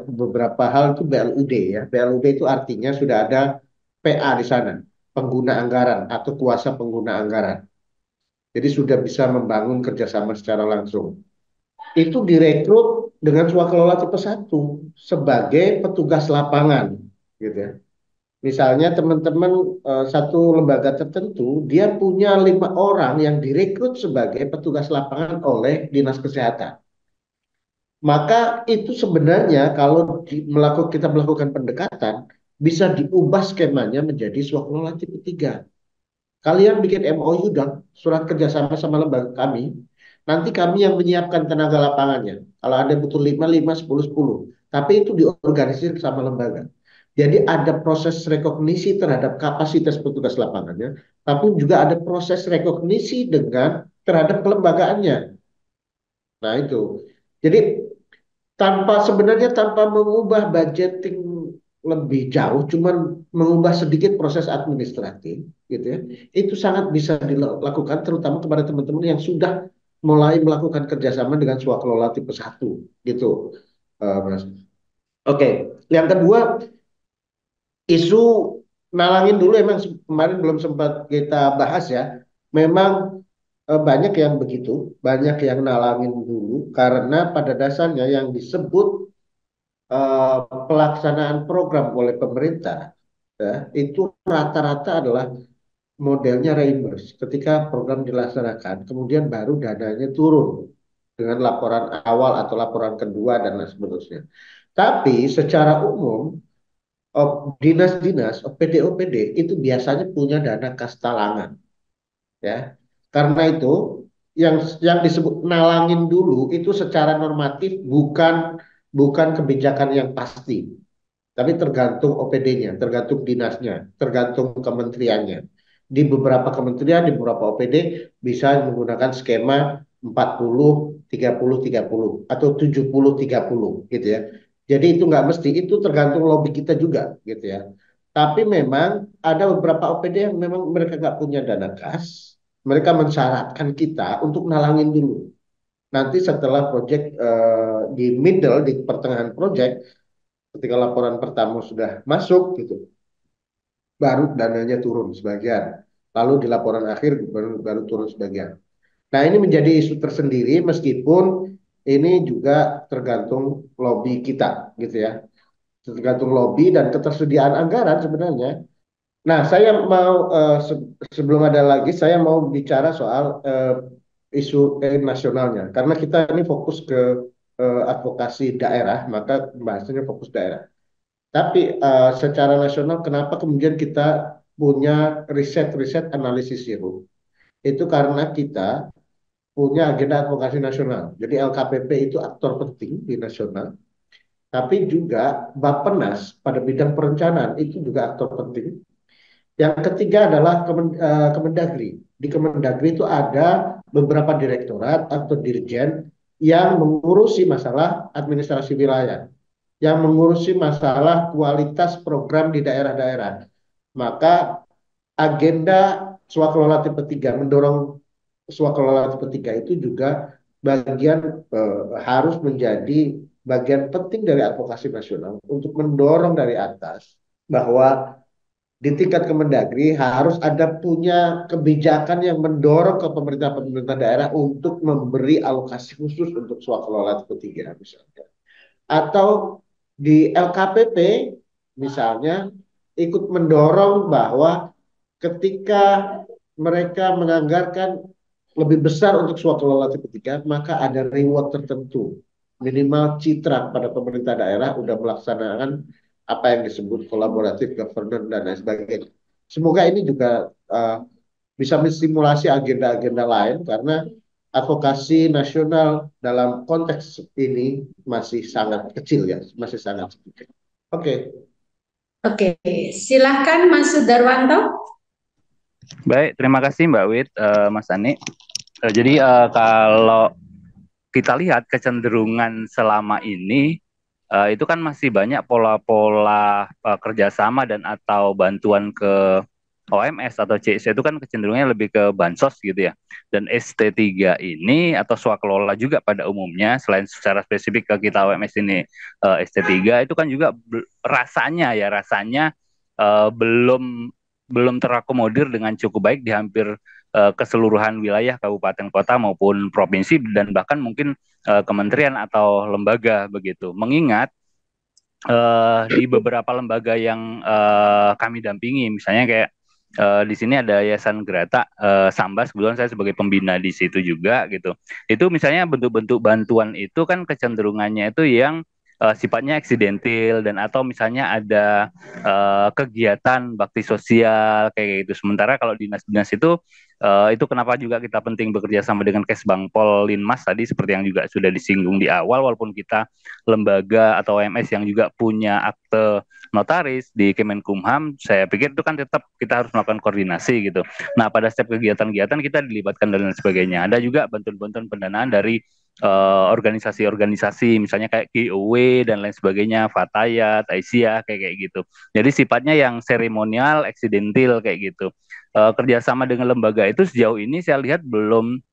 beberapa hal itu BLUD ya. BLUD itu artinya sudah ada PA di sana, pengguna anggaran atau kuasa pengguna anggaran. Jadi sudah bisa membangun kerjasama secara langsung. Itu direkrut dengan swakelola tipe 1 sebagai petugas lapangan, gitu ya. Misalnya teman-teman satu lembaga tertentu, dia punya 5 orang yang direkrut sebagai petugas lapangan oleh dinas kesehatan. Maka itu sebenarnya kalau kita melakukan pendekatan, bisa diubah skemanya menjadi swakelola tipe 3. Kalian bikin MOU dan surat kerjasama sama lembaga kami, nanti kami yang menyiapkan tenaga lapangannya. Kalau ada butuh 5, 5, 10, 10. Tapi itu diorganisir sama lembaga. Jadi ada proses rekognisi terhadap kapasitas petugas lapangannya, tapi juga ada proses rekognisi terhadap kelembagaannya. Nah itu. Jadi tanpa mengubah budgeting lebih jauh, cuman mengubah sedikit proses administratif, gitu ya, itu sangat bisa dilakukan, terutama kepada teman-teman yang sudah mulai melakukan kerjasama dengan swakelola tipe 1, gitu, Mas. Oke, yang kedua, isu nalangin dulu, emang kemarin belum sempat kita bahas ya, memang banyak yang begitu, banyak yang nalangin dulu, karena pada dasarnya yang disebut eh, pelaksanaan program oleh pemerintah ya, itu rata-rata adalah modelnya reimburse. Ketika program dilaksanakan, kemudian baru dananya turun dengan laporan awal atau laporan kedua dan lain seterusnya. Tapi secara umum dinas-dinas OPD-OPD itu biasanya punya dana kas talangan ya. Karena itu yang disebut nalangin dulu itu secara normatif bukan bukan kebijakan yang pasti, tapi tergantung OPD-nya, tergantung dinasnya, tergantung kementeriannya. Di beberapa kementerian, di beberapa OPD bisa menggunakan skema 40-30-30 atau 70-30 gitu ya. Jadi itu nggak mesti, itu tergantung lobby kita juga gitu ya. Tapi memang ada beberapa OPD yang memang mereka nggak punya dana kas, mereka mensyaratkan kita untuk nalangin dulu. Nanti setelah proyek di middle, di pertengahan proyek, ketika laporan pertama sudah masuk gitu, baru dananya turun sebagian, lalu di laporan akhir baru turun sebagian. Nah ini menjadi isu tersendiri, meskipun ini juga tergantung lobby kita gitu ya, tergantung lobby dan ketersediaan anggaran sebenarnya. Nah saya mau sebelum ada lagi, saya mau bicara soal isu nasionalnya, karena kita ini fokus ke advokasi daerah, maka bahasanya fokus daerah. Tapi secara nasional, kenapa kemudian kita punya riset-riset analisis siru? Itu karena kita punya agenda advokasi nasional. Jadi LKPP itu aktor penting di nasional, tapi juga Bappenas pada bidang perencanaan itu juga aktor penting. Yang ketiga adalah Kemendagri. Di Kemendagri itu ada beberapa direktorat atau dirjen yang mengurusi masalah administrasi wilayah, yang mengurusi masalah kualitas program di daerah-daerah. Maka agenda swakelola tipe 3, mendorong swakelola tipe 3 itu juga harus menjadi bagian penting dari advokasi nasional untuk mendorong dari atas bahwa di tingkat Kemendagri harus ada punya kebijakan yang mendorong ke pemerintah-pemerintah daerah untuk memberi alokasi khusus untuk swakelola tipe 3 misalnya. Atau di LKPP misalnya ikut mendorong bahwa ketika mereka menganggarkan lebih besar untuk swakelola tipe 3, maka ada reward tertentu. Minimal citra pada pemerintah daerah udah melaksanakan apa yang disebut kolaboratif governance dan lain sebagainya. Semoga ini juga bisa menstimulasi agenda-agenda lain, karena advokasi nasional dalam konteks ini masih sangat kecil ya, masih sangat sedikit. Oke. Oke, silahkan Mas Sudarwanto. Baik, terima kasih Mbak Wit, Mas Ani. Jadi kalau kita lihat kecenderungan selama ini itu kan masih banyak pola-pola kerjasama dan atau bantuan ke OMS atau CIC itu kan kecenderungannya lebih ke bansos gitu ya. Dan ST3 ini atau swakelola juga pada umumnya selain secara spesifik ke kita OMS ini ST3 itu kan juga rasanya belum belum terakomodir dengan cukup baik di hampir keseluruhan wilayah kabupaten kota maupun provinsi dan bahkan mungkin kementerian atau lembaga begitu. Mengingat di beberapa lembaga yang kami dampingi, misalnya kayak di sini ada Yayasan Gerata Sambas, kebetulan saya sebagai pembina di situ juga gitu. Itu misalnya bentuk-bentuk bantuan itu kan kecenderungannya itu yang sifatnya eksidentil dan atau misalnya ada kegiatan bakti sosial kayak gitu. Sementara kalau dinas-dinas itu kenapa juga kita penting bekerja sama dengan Kesbangpol Linmas tadi seperti yang juga sudah disinggung di awal, walaupun kita lembaga atau OMS yang juga punya akte notaris di Kemenkumham, saya pikir itu kan tetap kita harus melakukan koordinasi gitu. Nah, pada setiap kegiatan-kegiatan kita dilibatkan dan lain sebagainya. Ada juga bantuan-bantuan pendanaan dari organisasi-organisasi, misalnya kayak GOW dan lain sebagainya, Fatayat, Aisyah, kayak gitu. Jadi sifatnya yang seremonial, eksidentil kayak gitu. Kerjasama dengan lembaga itu sejauh ini saya lihat belum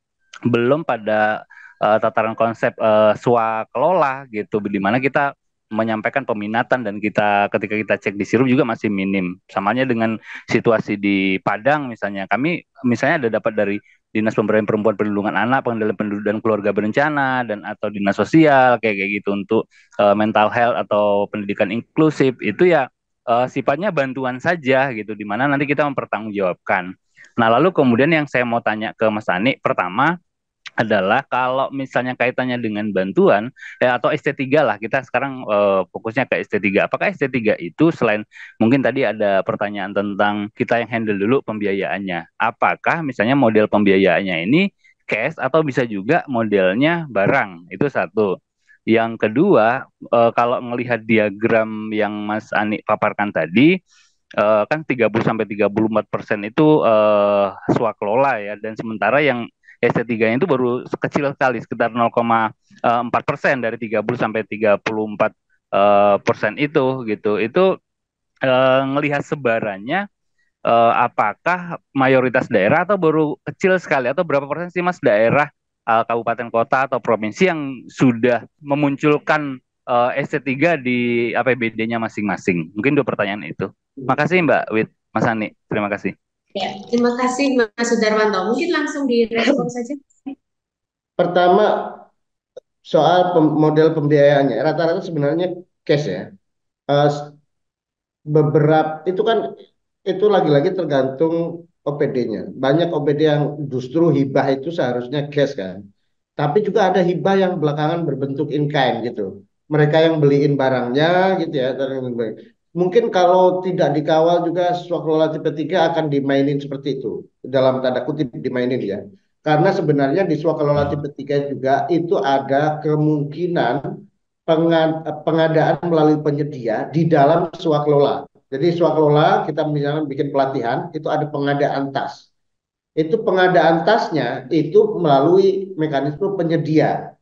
pada tataran konsep swakelola gitu, di mana kita menyampaikan peminatan dan kita ketika kita cek di sirup juga masih minim. Samanya dengan situasi di Padang misalnya, kami misalnya ada dapat dari Dinas Pemberdayaan Perempuan Perlindungan Anak, Pengendalian Penduduk dan Keluarga Berencana dan atau Dinas Sosial kayak gitu untuk mental health atau pendidikan inklusif itu ya sifatnya bantuan saja gitu, di mana nanti kita mempertanggungjawabkan. Nah, lalu kemudian yang saya mau tanya ke Mas Ani, pertama adalah kalau misalnya kaitannya dengan bantuan atau ST3 lah, kita sekarang fokusnya ke ST3. Apakah ST3 itu selain mungkin tadi ada pertanyaan tentang kita yang handle dulu pembiayaannya, apakah misalnya model pembiayaannya ini cash atau bisa juga modelnya barang? Itu satu. Yang kedua, kalau melihat diagram yang Mas Ani paparkan tadi, kan 30-34% itu swakelola ya, dan sementara yang ST3 itu baru kecil sekali, sekitar 0,4% dari 30-34% itu gitu. Itu ngelihat sebarannya apakah mayoritas daerah atau baru kecil sekali, atau berapa persen sih Mas daerah kabupaten kota atau provinsi yang sudah memunculkan ST3 di APBD-nya masing-masing? Mungkin dua pertanyaan itu. Makasih Mbak Wit, Mas Ani, terima kasih. Ya, terima kasih Mas Sudarwanto. Mungkin langsung direspon saja. Pertama, soal model pembiayaannya, rata-rata sebenarnya cash ya. Beberapa itu kan itu lagi-lagi tergantung OPD-nya. Banyak OPD yang justru hibah itu seharusnya cash kan. Tapi juga ada hibah yang belakangan berbentuk in kind gitu. Mereka yang beliin barangnya gitu ya. Mungkin kalau tidak dikawal juga swakelola tipe 3 akan dimainin seperti itu. Dalam tanda kutip dimainin ya. Karena sebenarnya di swakelola tipe 3 juga itu ada kemungkinan pengadaan melalui penyedia di dalam swakelola. Jadi swakelola kita misalnya bikin pelatihan, itu ada pengadaan tas. Itu pengadaan tasnya itu melalui mekanisme penyedia.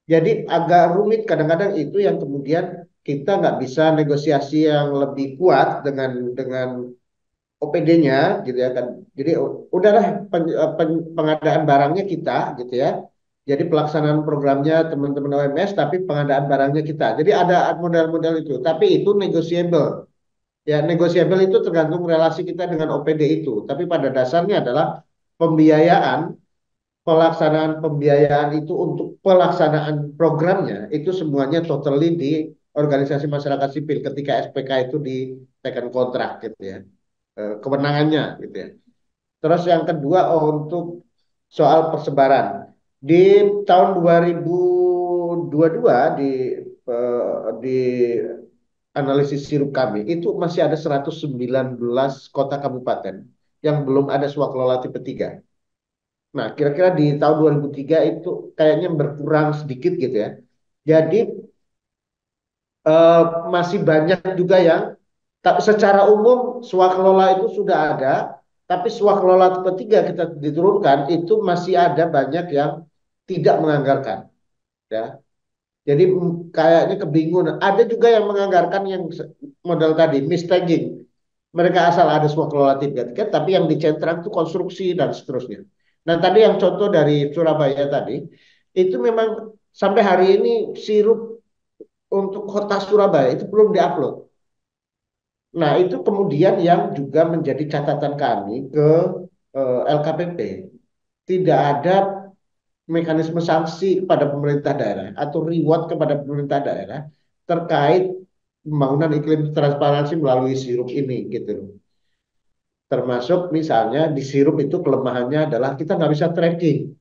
Jadi agak rumit kadang-kadang itu yang kemudian kita nggak bisa negosiasi yang lebih kuat dengan OPD-nya gitu ya kan. Jadi udahlah pengadaan barangnya kita gitu ya. Jadi pelaksanaan programnya teman-teman OMS tapi pengadaan barangnya kita. Jadi ada model-model itu, tapi itu negotiable. Ya, negotiable itu tergantung relasi kita dengan OPD itu. Tapi pada dasarnya adalah pembiayaan, pelaksanaan pembiayaan itu untuk pelaksanaan programnya itu semuanya totally di organisasi masyarakat sipil ketika SPK itu di second kontrak gitu ya. Kewenangannya gitu ya. Terus yang kedua untuk soal persebaran. Di tahun 2022 di analisis sirup kami itu masih ada 119 kota kabupaten yang belum ada swakelola tipe 3. Nah, kira-kira di tahun 2003 itu kayaknya berkurang sedikit gitu ya. Jadi masih banyak juga yang secara umum swakelola itu sudah ada, tapi swakelola tipe 3 kita diturunkan itu masih ada banyak yang tidak menganggarkan ya. Jadi kayaknya kebingungan. Ada juga yang menganggarkan yang model tadi, mistagging. Mereka asal ada swak kelola tiket, tapi yang dicentrak itu konstruksi dan seterusnya. Nah tadi yang contoh dari Surabaya tadi, itu memang sampai hari ini sirup untuk kota Surabaya itu belum diupload. Nah itu kemudian yang juga menjadi catatan kami ke LKPP. Tidak ada mekanisme sanksi kepada pemerintah daerah atau reward kepada pemerintah daerah terkait pembangunan iklim transparansi melalui sirup ini gitu loh. Termasuk misalnya di sirup itu kelemahannya adalah kita nggak bisa tracking.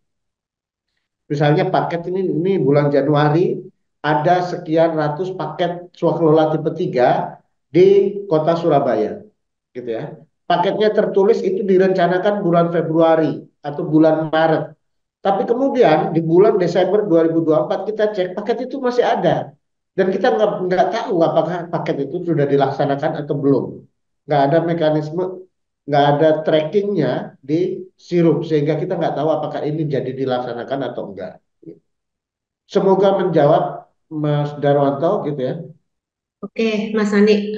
Misalnya paket ini bulan Januari ada sekian ratus paket swakelola tipe 3 di kota Surabaya gitu ya. Paketnya tertulis itu direncanakan bulan Februari atau bulan Maret. Tapi kemudian di bulan Desember 2024 kita cek paket itu masih ada. Dan kita nggak tahu apakah paket itu sudah dilaksanakan atau belum. Nggak ada mekanisme, nggak ada trackingnya di sirup. Sehingga kita nggak tahu apakah ini jadi dilaksanakan atau enggak. Semoga menjawab Mas Darwanto gitu ya. Oke, Mas Andi,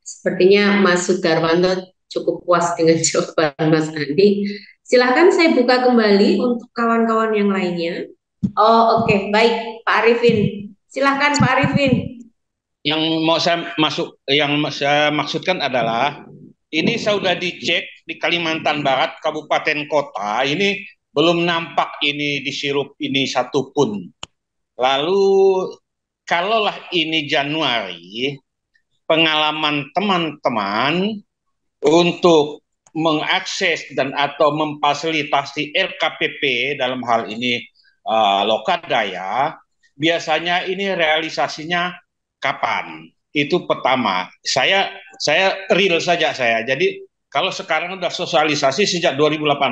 sepertinya Mas Sudarwanto cukup puas dengan jawaban Mas Andi. Silahkan saya buka kembali untuk kawan-kawan yang lainnya. Oh, oke, baik, Pak Arifin. Silahkan Pak Arifin. Yang saya maksudkan adalah ini saya sudah dicek di Kalimantan Barat, kabupaten kota, ini belum nampak ini di sirup ini satu pun. Lalu kalaulah ini Januari, pengalaman teman-teman untuk mengakses dan atau memfasilitasi LKPP dalam hal ini Lokadaya, biasanya ini realisasinya kapan? Itu pertama. Saya real saja saya. Jadi kalau sekarang sudah sosialisasi sejak 2018,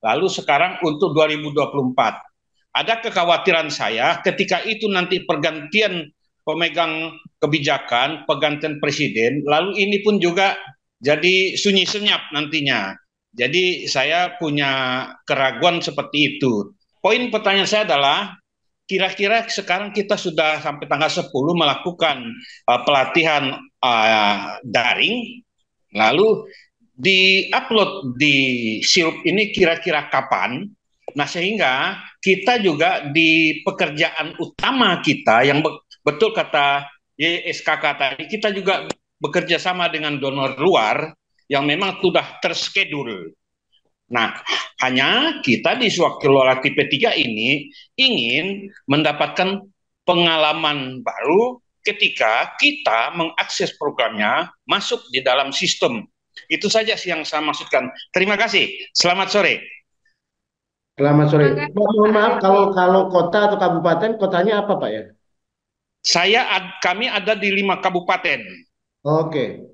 lalu sekarang untuk 2024. Ada kekhawatiran saya ketika itu nanti pergantian pemegang kebijakan, pergantian presiden, lalu ini pun juga jadi sunyi senyap nantinya. Jadi saya punya keraguan seperti itu. Poin pertanyaan saya adalah, kira-kira sekarang kita sudah sampai tanggal 10 melakukan pelatihan daring, lalu di-upload di sirup ini kira-kira kapan? Nah, sehingga kita juga di pekerjaan utama kita yang betul kata YSKK tadi, kita juga bekerja sama dengan donor luar yang memang sudah terschedule. Nah, hanya kita di Swakelola tipe 3 ini ingin mendapatkan pengalaman baru ketika kita mengakses programnya masuk di dalam sistem. Itu saja sih yang saya maksudkan. Terima kasih. Selamat sore. Selamat sore. Mohon maaf kalau kota atau kabupaten, kotanya apa Pak ya? Kami ada di 5 kabupaten. Oke.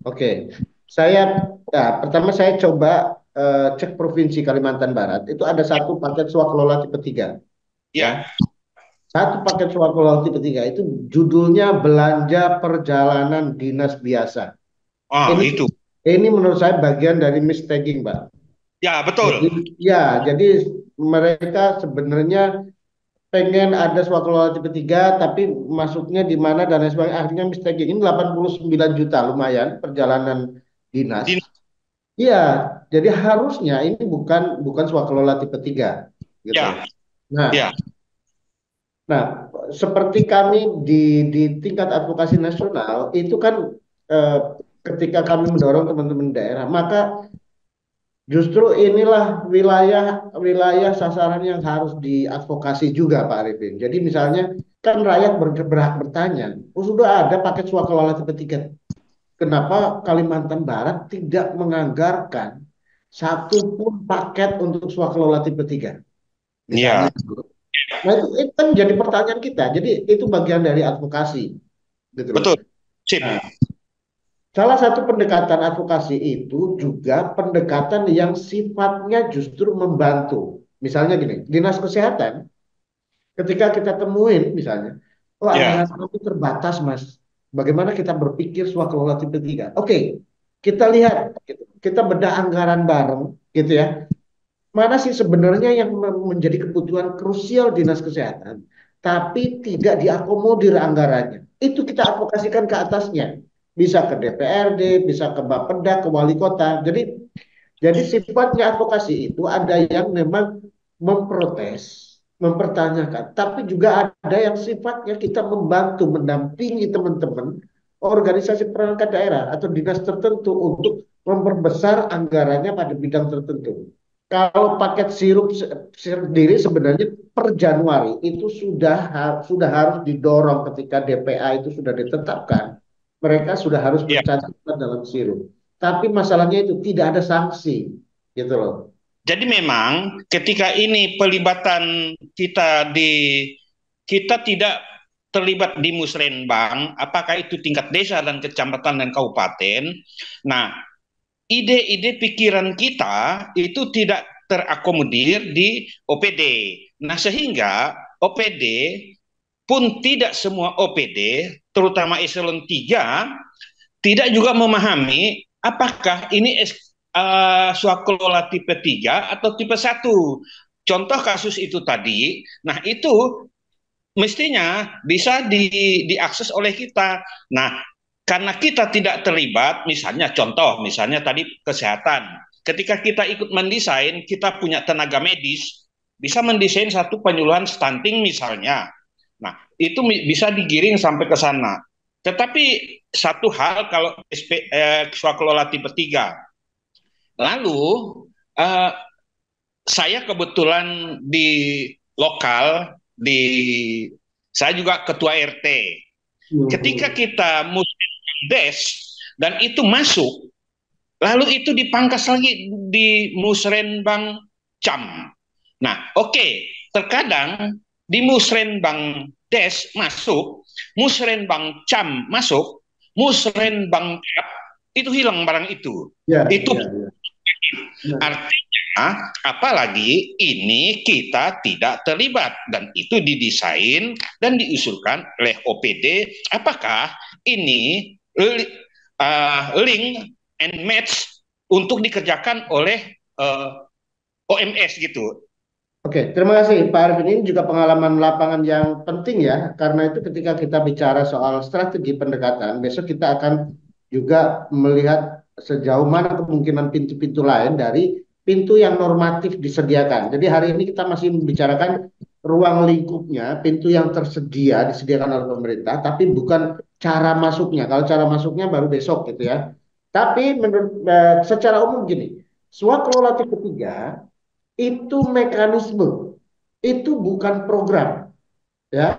Pertama saya coba cek provinsi Kalimantan Barat. Itu ada satu paket swakelola tipe 3. Ya. Satu paket swakelola tipe 3 itu judulnya belanja perjalanan dinas biasa. Ini menurut saya bagian dari mistagging, Pak. Ya, betul. Jadi mereka sebenarnya pengen ada swakelola tipe 3 tapi masuknya di mana dan lain sebagainya, akhirnya mistagging. Ini 89 juta lumayan perjalanan dinas. Iya, jadi harusnya ini bukan swakelola tipe 3 gitu. Ya. Nah, seperti kami di tingkat advokasi nasional itu kan ketika kami mendorong teman-teman daerah, maka justru inilah wilayah sasaran yang harus diadvokasi juga Pak Arifin. Jadi misalnya kan rakyat berhak bertanya, sudah ada paket swakelola tipe 3. Kenapa Kalimantan Barat tidak menganggarkan satu pun paket untuk swakelola tipe 3? Misalnya. Nah itu kan jadi pertanyaan kita. Jadi itu bagian dari advokasi. Gitu. Betul. Nah, salah satu pendekatan advokasi itu juga pendekatan yang sifatnya justru membantu. Misalnya gini, dinas kesehatan, ketika kita temuin misalnya, anggaran kami terbatas Mas. Bagaimana kita berpikir swakelola tipe 3? Oke, kita lihat, kita bedah anggaran bareng, gitu ya. Mana sih sebenarnya yang menjadi kebutuhan krusial dinas kesehatan? tapi tidak diakomodir anggarannya. Itu kita advokasikan ke atasnya. Bisa ke DPRD, bisa ke Bapeda, ke wali kota. Jadi sifatnya advokasi itu ada yang memang memprotes, mempertanyakan, tapi juga ada yang sifatnya kita membantu, mendampingi teman-teman organisasi perangkat daerah atau dinas tertentu untuk memperbesar anggarannya pada bidang tertentu. Kalau paket sirup sendiri sebenarnya per Januari itu sudah harus didorong ketika DPA itu sudah ditetapkan. Mereka sudah harus mencantumkan dalam sirup. Tapi masalahnya itu tidak ada sanksi, gitu loh. Jadi memang ketika ini pelibatan kita tidak terlibat di musrenbang, apakah itu tingkat desa dan kecamatan dan kabupaten. Nah, ide-ide pikiran kita itu tidak terakomodir di OPD. Nah, sehingga OPD pun tidak semua OPD, terutama eselon 3, tidak juga memahami apakah ini swakelola tipe 3 atau tipe 1. Contoh kasus itu tadi, nah itu mestinya bisa diakses oleh kita. Nah, karena kita tidak terlibat, misalnya tadi kesehatan. Ketika kita ikut mendesain, kita punya tenaga medis, bisa mendesain satu penyuluhan stunting misalnya. Nah, itu bisa digiring sampai ke sana. Tetapi satu hal kalau swakelola tipe 3. Lalu saya kebetulan di lokal, saya juga ketua RT. Ketika kita musrenbang dan itu masuk, lalu itu dipangkas lagi di musrenbang cam. Nah, oke, terkadang di musrenbang masuk, musrenbang cam masuk, musrenbang cap itu hilang barang itu. Itu artinya apalagi ini kita tidak terlibat dan itu didesain dan diusulkan oleh OPD. Apakah ini link and match untuk dikerjakan oleh OMS gitu? Oke, terima kasih Pak Arifin. Ini juga pengalaman lapangan yang penting ya, karena itu ketika kita bicara soal strategi pendekatan, besok kita akan juga melihat sejauh mana kemungkinan pintu-pintu lain dari pintu yang normatif disediakan. Jadi hari ini kita masih membicarakan ruang lingkupnya, pintu yang disediakan oleh pemerintah, tapi bukan cara masuknya. Kalau cara masuknya baru besok gitu ya. Tapi menurut secara umum gini, swakelola tipe 3 itu mekanisme, itu bukan program, ya,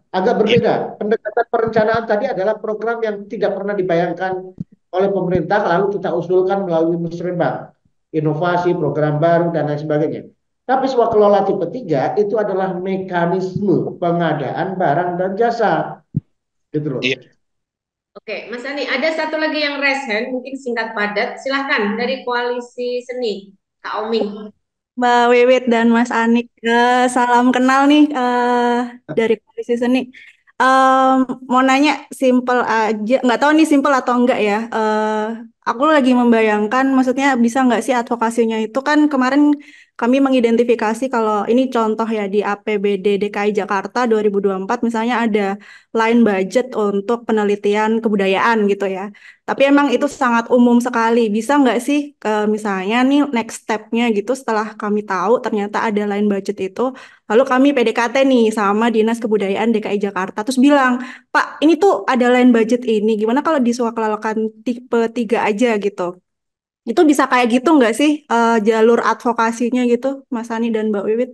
agak berbeda. Pendekatan perencanaan tadi adalah program yang tidak pernah dibayangkan oleh pemerintah, lalu kita usulkan melalui musrenbang, inovasi, program baru dan lain sebagainya. Tapi swakelola tipe 3 itu adalah mekanisme pengadaan barang dan jasa, gitu loh. Oke, Mas Ani, ada satu lagi yang raise hand, mungkin singkat padat. Silahkan dari Koalisi Seni, Kak Oming. Mbak Wiwit dan Mas Anik, salam kenal nih dari Koalisi Seni. Mau nanya simple aja, nggak tahu nih simple atau enggak ya. Aku lagi membayangkan, maksudnya bisa nggak sih advokasinya itu kan kemarin kami mengidentifikasi kalau ini contoh ya di APBD DKI Jakarta 2024 misalnya ada line budget untuk penelitian kebudayaan gitu ya. Tapi emang itu sangat umum sekali. Bisa nggak sih misalnya nih next step-nya gitu setelah kami tahu ternyata ada line budget itu, lalu kami PDKT nih sama Dinas Kebudayaan DKI Jakarta terus bilang, Pak ini tuh ada line budget ini, gimana kalau diswakelolakan tipe 3 aja gitu. Itu bisa kayak gitu nggak sih jalur advokasinya gitu, Mas Ani dan Mbak Wiwit?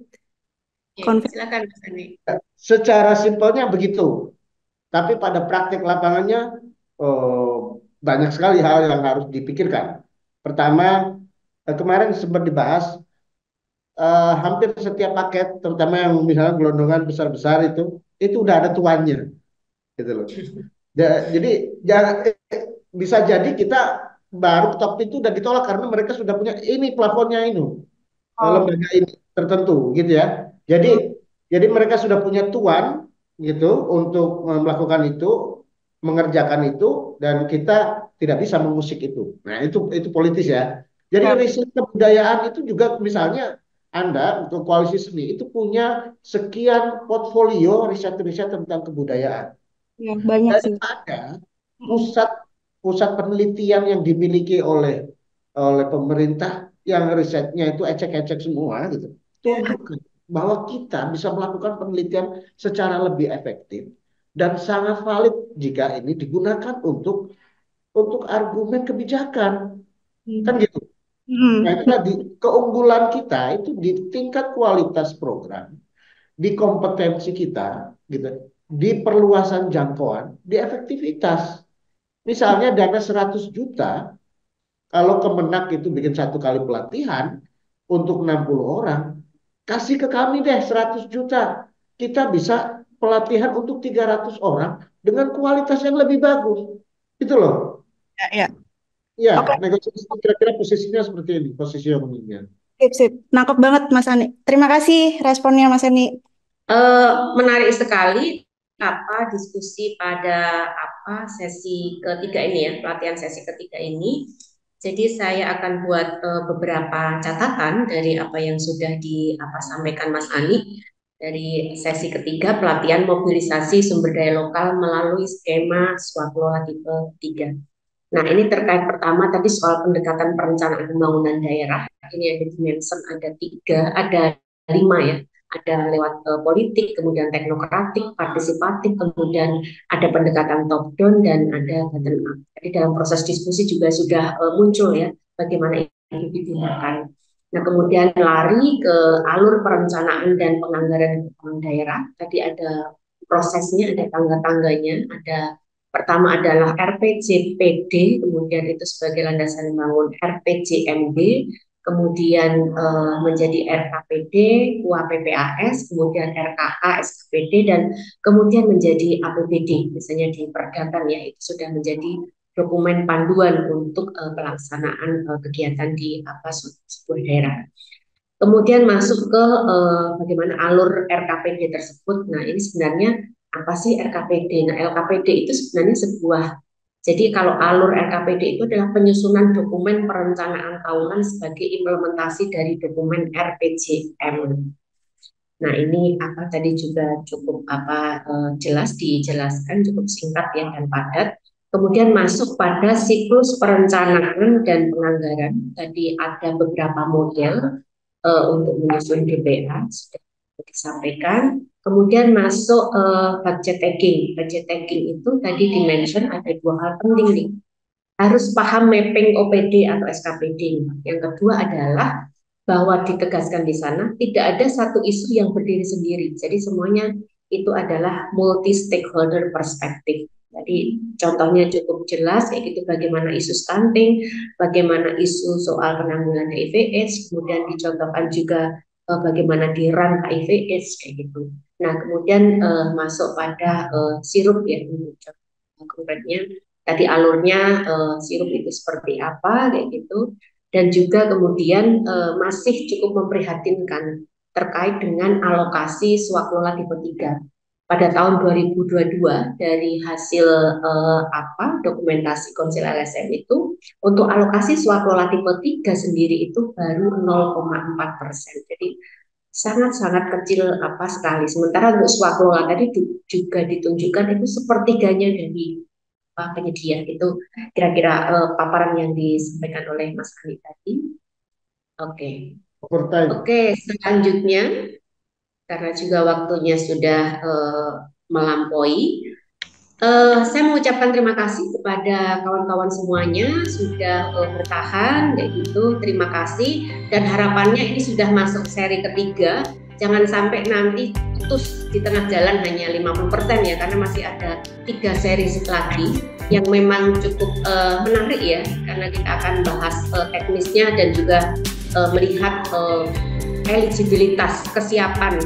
Silakan Mas Ani. Secara simpelnya begitu, tapi pada praktik lapangannya banyak sekali hal yang harus dipikirkan. Pertama, kemarin sempat dibahas hampir setiap paket, terutama yang misalnya gelondongan besar-besar itu udah ada tuannya, gitu loh. Jadi jangan bisa jadi kita baru ketok pintu dan ditolak karena mereka sudah punya ini plafonnya ini, lembaga ini tertentu, gitu ya. Jadi mereka sudah punya tuan, gitu, untuk melakukan itu, mengerjakan itu, dan kita tidak bisa mengusik itu. Nah itu politis ya. Jadi riset kebudayaan itu juga misalnya Anda untuk koalisi seni itu punya sekian portfolio riset-riset tentang kebudayaan. Ya, banyak sih. Daripada pusat penelitian yang dimiliki oleh pemerintah yang risetnya itu ecek-ecek semua gitu. Tunjukkan bahwa kita bisa melakukan penelitian secara lebih efektif dan sangat valid jika ini digunakan untuk argumen kebijakan. Kan gitu. Nah, itu tadi keunggulan kita itu di tingkat kualitas program, di kompetensi kita, gitu, di perluasan jangkauan, di efektivitas. Misalnya dana 100 juta, kalau Kemenak itu bikin 1 kali pelatihan untuk 60 orang, kasih ke kami deh 100 juta. Kita bisa pelatihan untuk 300 orang dengan kualitas yang lebih bagus. Itu loh. Ya. Ya, Oke. negosiasi kira-kira posisinya seperti ini, posisi yang Sip. Nangkep banget Mas Ani. Terima kasih responnya Mas Ani. Menarik sekali diskusi pada sesi ketiga ini ya, pelatihan sesi ketiga ini. Jadi saya akan buat beberapa catatan dari apa yang sudah disampaikan Mas Ani dari sesi ketiga pelatihan mobilisasi sumber daya lokal melalui skema swaklola tipe 3. Nah, ini terkait pertama tadi soal pendekatan perencanaan pembangunan daerah. Ini ada dimension, ada 5 ya. Ada lewat politik, kemudian teknokratik, partisipatif, kemudian ada pendekatan top down dan ada bottom up. Jadi dalam proses diskusi juga sudah muncul ya bagaimana itu ditindakan. Nah, kemudian lari ke alur perencanaan dan penganggaran daerah. Tadi ada prosesnya, ada tangga-tangganya, ada pertama adalah RPJPD, kemudian itu sebagai landasan membangun RPJMD, kemudian menjadi RKPD, UAPPAS, kemudian RKA, SKPD, dan kemudian menjadi APBD, misalnya di Perdakan ya, itu sudah menjadi dokumen panduan untuk pelaksanaan kegiatan di sebuah daerah. Kemudian masuk ke bagaimana alur RKPD tersebut. Nah, ini sebenarnya apa sih RKPD? Nah, LKPD itu sebenarnya jadi kalau alur RKPD itu adalah penyusunan dokumen perencanaan tahunan sebagai implementasi dari dokumen RPJM. Nah, ini tadi juga cukup jelas dijelaskan, cukup singkat ya dan padat. Kemudian masuk pada siklus perencanaan dan penganggaran. Tadi ada beberapa model untuk menyusun DPA sudah disampaikan. Kemudian masuk budget tagging. Budget tagging itu tadi dimention ada 2 hal penting nih. Harus paham mapping OPD atau SKPD. Yang kedua adalah bahwa ditegaskan di sana tidak ada satu isu yang berdiri sendiri. Jadi semuanya itu adalah multi stakeholder perspektif. Jadi contohnya cukup jelas kayak gitu, bagaimana isu stunting, bagaimana isu soal penanggulangan HIV/AIDS, kemudian dicontohkan juga bagaimana di run HIV/AIDS kayak gitu. Nah, kemudian masuk pada sirup ya, konkretnya tadi alurnya sirup itu seperti apa kayak gitu, dan juga kemudian masih cukup memprihatinkan terkait dengan alokasi swaklola tipe 3. Pada tahun 2022 dari hasil dokumentasi Konsil LSM itu untuk alokasi swaklola tipe 3 sendiri itu baru 0,4%. Jadi sangat-sangat kecil sekali. Sementara untuk swaklola tadi juga ditunjukkan itu sepertiganya dari penyedia. Itu kira-kira paparan yang disampaikan oleh Mas Ani tadi. Oke, selanjutnya karena juga waktunya sudah melampaui, saya mengucapkan terima kasih kepada kawan-kawan semuanya sudah bertahan kayak gitu. Terima kasih dan harapannya ini sudah masuk seri ketiga. Jangan sampai nanti putus di tengah jalan hanya 50% ya, karena masih ada 3 seri lagi yang memang cukup menarik ya, karena kita akan bahas teknisnya dan juga melihat eligibilitas, kesiapan